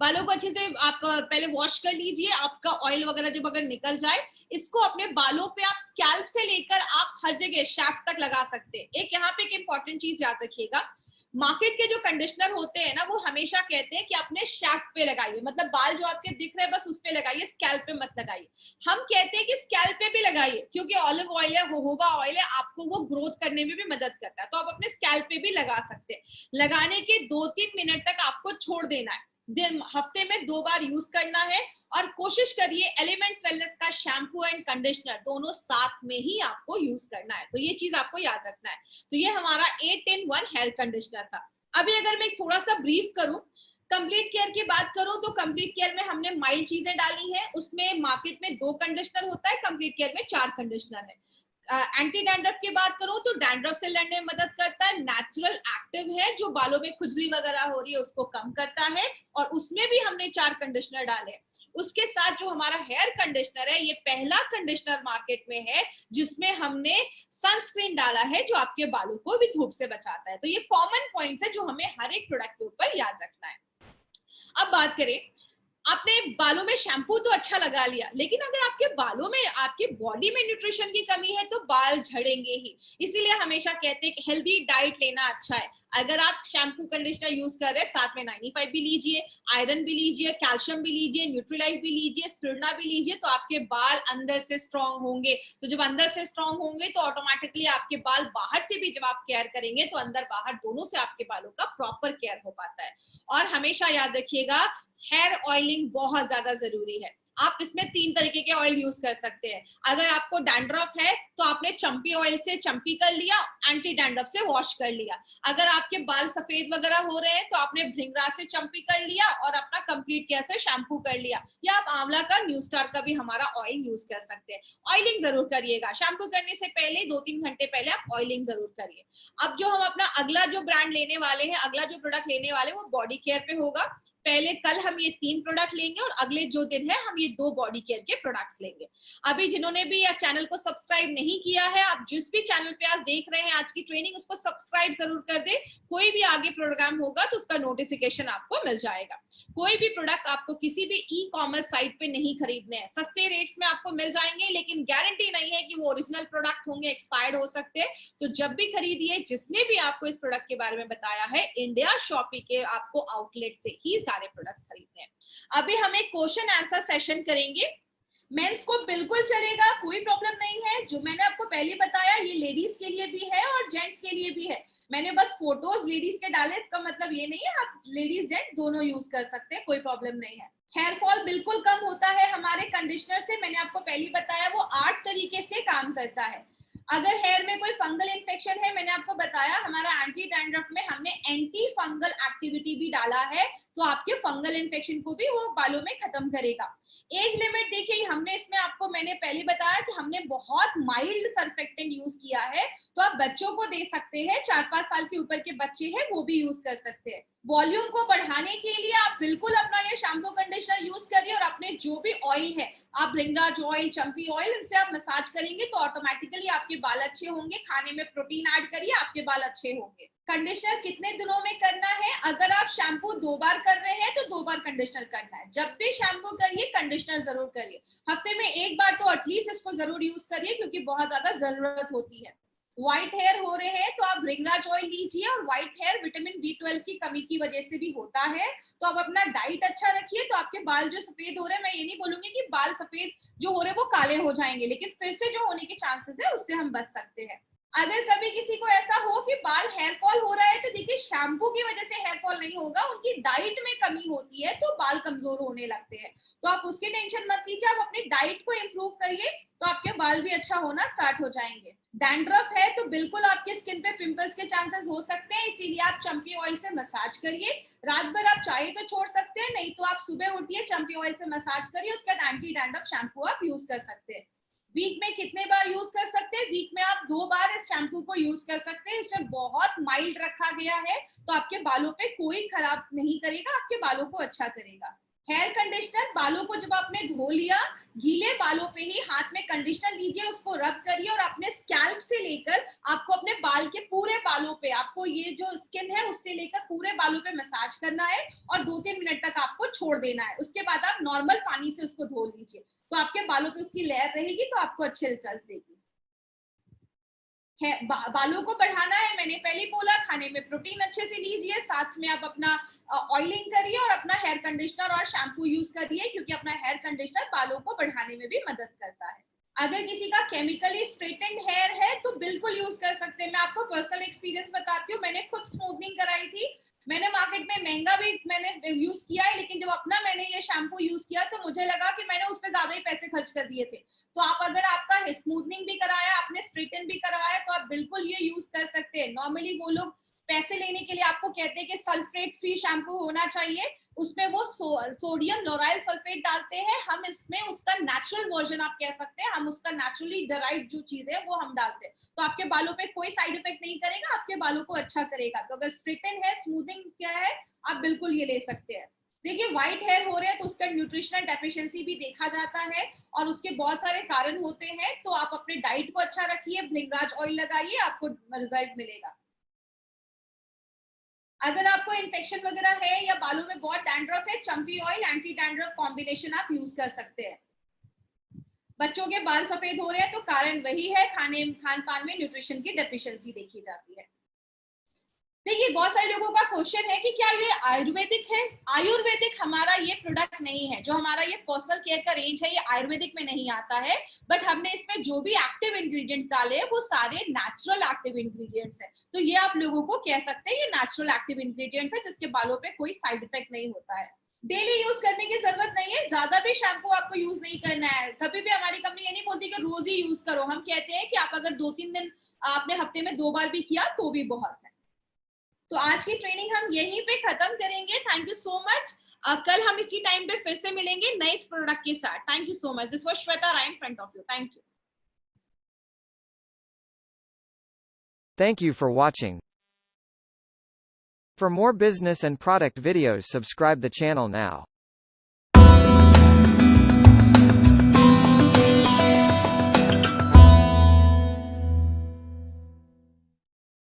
बालों को अच्छे से आप पहले वॉश कर लीजिए, आपका ऑयल वगैरह जब अगर निकल जाए, इसको अपने बालों पे आप स्कैल्प से लेकर आप हर जगह शाफ्ट तक लगा सकते हैं। एक यहाँ पे एक इंपॉर्टेंट चीज याद रखिएगा, मार्केट के जो कंडीशनर होते हैं ना, वो हमेशा कहते हैं कि अपने शैफ्ट पे लगाइए, मतलब बाल जो आपके दिख रहे हैं बस उस पे लगाइए, स्कैल्प पे मत लगाइए। हम कहते हैं कि स्कैल्प पे भी लगाइए, क्योंकि ऑलिव ऑयल है, जोजोबा ऑयल है, आपको वो ग्रोथ करने में भी मदद करता है, तो आप अपने स्कैल्प पे भी लगा सकते हैं। लगाने के 2-3 मिनट तक आपको छोड़ देना है, हफ्ते में 2 बार यूज करना है, और कोशिश करिए एलिमेंट्स वेलनेस का शैम्पू एंड कंडीशनर दोनों साथ में ही आपको यूज करना है, तो ये चीज आपको याद रखना है। तो ये हमारा 8-in-1 हेयर कंडीशनर था। अभी अगर मैं थोड़ा सा ब्रीफ करूं, कंप्लीट केयर की बात करूं, तो कंप्लीट केयर में हमने माइल्ड चीजें डाली हैं, उसमें मार्केट में 2 कंडीशनर होता है, कंप्लीट केयर में 4 कंडीशनर है। एंटी डैंड्रफ की बात करूं तो डैंड्रफ से लड़ने में मदद करता है, नेचुरल एक्टिव है, जो बालों में खुजली वगैरह हो रही है उसको कम करता है, और उसमें भी हमने 4 कंडीशनर डाले। उसके साथ जो हमारा हेयर कंडीशनर है, ये पहला कंडीशनर मार्केट में है जिसमें हमने सनस्क्रीन डाला है, जो आपके बालों को भी धूप से बचाता है। तो ये कॉमन पॉइंट्स है जो हमें हर एक प्रोडक्ट के ऊपर याद रखना है। अब बात करें, आपने बालों में शैम्पू तो अच्छा लगा लिया, लेकिन अगर आपके बालों में, आपके बॉडी में न्यूट्रिशन की कमी है तो बाल झड़ेंगे ही। इसीलिए हमेशा कहते हैं कि हेल्दी डाइट लेना अच्छा है। अगर आप शैम्पू कंडीशनर यूज कर रहे हैं, साथ में 95 भी लीजिए, आयरन भी लीजिए, कैल्शियम भी लीजिए, न्यूट्रीलाइट भी लीजिए, स्पिरुलिना भी लीजिए, तो आपके बाल अंदर से स्ट्रांग होंगे। तो जब अंदर से स्ट्रांग होंगे तो ऑटोमेटिकली आपके बाल बाहर से भी जब आप केयर करेंगे तो अंदर बाहर दोनों से आपके बालों का प्रॉपर केयर हो पाता है। और हमेशा याद रखिएगा, हेयर ऑयलिंग बहुत ज्यादा जरूरी है। आप इसमें 3 तरीके के ऑयल यूज कर सकते हैं। अगर आपको डैंड्रफ है तो आपने चंपी ऑयल से चंपी कर लिया, एंटी डैंड्रफ से वॉश कर लिया। अगर आपके बाल सफेद वगैरह हो रहे हैं तो आपने भृंगरा से चंपी कर लिया और अपना कंप्लीट केयर से शैम्पू कर लिया, या आप आंवला का, न्यू स्टार का भी हमारा ऑयल यूज कर सकते हैं। ऑयलिंग जरूर करिएगा, शैम्पू करने से पहले 2-3 घंटे पहले आप ऑयलिंग जरूर करिए। अब जो हम अपना अगला जो ब्रांड लेने वाले हैं, अगला जो प्रोडक्ट लेने वाले हैं, वो बॉडी केयर पे होगा। पहले कल हम ये 3 प्रोडक्ट लेंगे और अगले जो दिन है हम ये 2 बॉडी केयर के प्रोडक्ट्स लेंगे। अभी जिन्होंने भी चैनल को सब्सक्राइब नहीं किया है, आप जिस भी चैनल पे आज देख रहे हैं आज की ट्रेनिंग, उसको सब्सक्राइब जरूर कर दे। कोई भी आगे प्रोग्राम होगा तो उसका नोटिफिकेशन आपको मिल जाएगा। कोई भी प्रोडक्ट आपको किसी भी ई कॉमर्स साइट पे नहीं खरीदने हैं, सस्ते रेट्स में आपको मिल जाएंगे, लेकिन गारंटी नहीं है कि वो ओरिजिनल प्रोडक्ट होंगे, एक्सपायर्ड हो सकते हैं। तो जब भी खरीदिए, जिसने भी आपको इस प्रोडक्ट के बारे में बताया है, इंडिया शॉपी के आपको आउटलेट से ही सारे प्रोडक्ट्स खरीदने हैं। अभी हम एक क्वेश्चन आंसर सेशन करेंगे। मेंस को बिल्कुल चलेगा, कोई प्रॉब्लम नहीं है। जो मैंने आपको पहले बताया, ये लेडीज के लिए भी है और जेंट्स के लिए भी है। मैंने बस फोटोज लेडीज के डाले, इसका मतलब ये नहीं है, आप लेडीज जेंट्स दोनों यूज कर सकते हैं, कोई प्रॉब्लम नहीं है। हेयर फॉल बिल्कुल कम होता है हमारे कंडीशनर से, मैंने आपको पहले बताया, वो 8 तरीके से काम करता है। अगर हेयर में कोई फंगल इन्फेक्शन है, मैंने आपको बताया हमारा एंटी डैंड्रफ में हमने एंटी फंगल एक्टिविटी भी डाला है, तो आपके फंगल इन्फेक्शन को भी वो बालों में खत्म करेगा। एज लिमिट देखिए, हमने इसमें आपको, मैंने पहले बताया कि हमने बहुत माइल्ड सर्फेक्टेंट यूज किया है, तो आप बच्चों को दे सकते हैं, 4-5 साल के ऊपर के बच्चे हैं वो भी यूज कर सकते हैं। वॉल्यूम को बढ़ाने के लिए आप बिल्कुल अपना ये शैम्पू कंडीशनर यूज करिए, और अपने जो भी ऑयल है, आप भृंगराज ऑयल, चंपी ऑयल, इनसे आप मसाज करेंगे तो ऑटोमेटिकली आपके बाल अच्छे होंगे। खाने में प्रोटीन ऐड करिए, आपके बाल अच्छे होंगे। कंडीशनर कितने दिनों में करना है? अगर आप शैम्पू 2 बार कर रहे हैं तो 2 बार कंडीशनर करना है। जब भी शैम्पू करिए कंडीशनर जरूर करिए। हफ्ते में 1 बार तो एटलीस्ट इसको जरूर यूज करिए, क्योंकि बहुत ज्यादा जरूरत होती है। व्हाइट हेयर हो रहे हैं तो आप भृंगराज ऑयल लीजिए, और व्हाइट हेयर विटामिन B12 की कमी की वजह से भी होता है, तो आप अपना डाइट अच्छा रखिए, तो आपके बाल जो सफेद हो रहे हैं, मैं ये नहीं बोलूंगी कि बाल सफेद जो हो रहे हैं वो काले हो जाएंगे, लेकिन फिर से जो होने के चांसेस है उससे हम बच सकते हैं। अगर कभी किसी को ऐसा हो कि बाल हेयर फॉल हो रहा है, तो देखिए शैम्पू की वजह से हेयर फॉल नहीं होगा, उनकी डाइट में कमी होती है तो बाल कमजोर होने लगते हैं। तो आप उसकी टेंशन मत लीजिए, आप अपनी डाइट को इम्प्रूव करिए तो आपके बाल भी अच्छा होना स्टार्ट हो जाएंगे। डैंड्रफ है तो बिल्कुल आपकी स्किन पे पिंपल्स के चांसेस हो सकते हैं, इसीलिए आप चंपी ऑयल से मसाज करिए। रात भर आप चाहे तो छोड़ सकते हैं, नहीं तो आप सुबह उठिए, चंपी ऑयल से मसाज करिए, उसके बाद एंटी डैंड्रफ शैम्पू आप यूज कर सकते हैं। वीक में कितने बार यूज कर सकते हैं? वीक में आप 2 बार इस शैम्पू को यूज कर सकते हैं। इसमें बहुत माइल्ड रखा गया है, तो आपके बालों पे कोई खराब नहीं करेगा, आपके बालों को अच्छा करेगा। हेयर कंडीशनर, बालों को जब आपने धो लिया, गीले बालों पे ही हाथ में कंडीशनर लीजिए, उसको रब करिए, और अपने स्कैल्प से लेकर आपको अपने बाल के पूरे बालों पे, आपको ये जो स्किन है उससे लेकर पूरे बालों पे मसाज करना है, और 2-3 मिनट तक आपको छोड़ देना है। उसके बाद आप नॉर्मल पानी से उसको धो लीजिए, तो आपके बालों पे उसकी लेयर रहेगी, तो आपको अच्छे रिजल्ट देगी। बालों को बढ़ाना है, मैंने पहले बोला खाने में प्रोटीन अच्छे से लीजिए, साथ में आप अपना ऑयलिंग करिए और अपना हेयर कंडीशनर और शैम्पू यूज करिए, क्योंकि अपना हेयर कंडीशनर बालों को बढ़ाने में भी मदद करता है। अगर किसी का केमिकली स्ट्रेटेंड हेयर है तो बिल्कुल यूज कर सकते हैं। मैं आपको पर्सनल एक्सपीरियंस बताती हूँ, मैंने खुद स्मूथनिंग कराई थी, मैंने मार्केट में महंगा भी मैंने यूज किया है, लेकिन जब अपना मैंने ये शैम्पू यूज किया तो मुझे लगा कि मैंने उस पर ज्यादा ही पैसे खर्च कर दिए थे। तो आप अगर आपका स्मूथनिंग भी कराया, आपने स्ट्रेटन भी करवाया, तो आप बिल्कुल ये यूज कर सकते हैं। नॉर्मली वो लोग पैसे लेने के लिए आपको कहते हैं कि सल्फेट फ्री शैम्पू होना चाहिए, उसमें वो सोडियम लोराइल सल्फेट डालते हैं, हम इसमें उसका नेचुरल वर्जन आप कह सकते हैं, हम उसका नेचुरली डराइव्ड जो चीज है वो हम डालते हैं, तो आपके बालों पे कोई साइड इफेक्ट नहीं करेगा, आपके बालों को अच्छा करेगा। तो अगर स्ट्रेटन है, स्मूथिंग क्या है, आप बिल्कुल ये ले सकते हैं। देखिए व्हाइट हेयर हो रहे हैं तो उसका न्यूट्रिशनल डेफिशिएंसी भी देखा जाता है और उसके बहुत सारे कारण होते हैं, तो आप अपने डाइट को अच्छा रखिए, भृंगराज ऑयल लगाइए, आपको रिजल्ट मिलेगा। अगर आपको इन्फेक्शन वगैरह है या बालों में बहुत डैंड्रफ है, चंपी ऑयल एंटी डैंड्रफ कॉम्बिनेशन आप यूज कर सकते हैं। बच्चों के बाल सफेद हो रहे हैं तो कारण वही है, खान पान में न्यूट्रिशन की डेफिशिएंसी देखी जाती है। देखिए बहुत सारे लोगों का क्वेश्चन है कि क्या ये आयुर्वेदिक है। आयुर्वेदिक हमारा ये प्रोडक्ट नहीं है, जो हमारा ये पर्सनल केयर का रेंज है ये आयुर्वेदिक में नहीं आता है, बट हमने इसमें जो भी एक्टिव इंग्रेडिएंट्स डाले हैं वो सारे नेचुरल एक्टिव इंग्रेडिएंट्स हैं, तो ये आप लोगों को कह सकते हैं ये नेचुरल एक्टिव इंग्रेडिएंट्स है जिसके बालों पे कोई साइड इफेक्ट नहीं होता है। डेली यूज करने की जरूरत नहीं है, ज्यादा भी शैम्पू आपको यूज नहीं करना है। कभी भी हमारी कंपनी ये नहीं बोलती कि रोज ही यूज करो, हम कहते हैं कि आप अगर 2-3 दिन आपने हफ्ते में 2 बार भी किया तो भी बहुत है। तो आज की ट्रेनिंग हम यहीं पे खत्म करेंगे। Thank you so much. कल हम इसी टाइम पे फिर से मिलेंगे नए प्रोडक्ट के साथ। Thank you so much. This was Shweta Rai in front of you. Thank you. Thank you for watching. For more business and product videos, subscribe the channel now.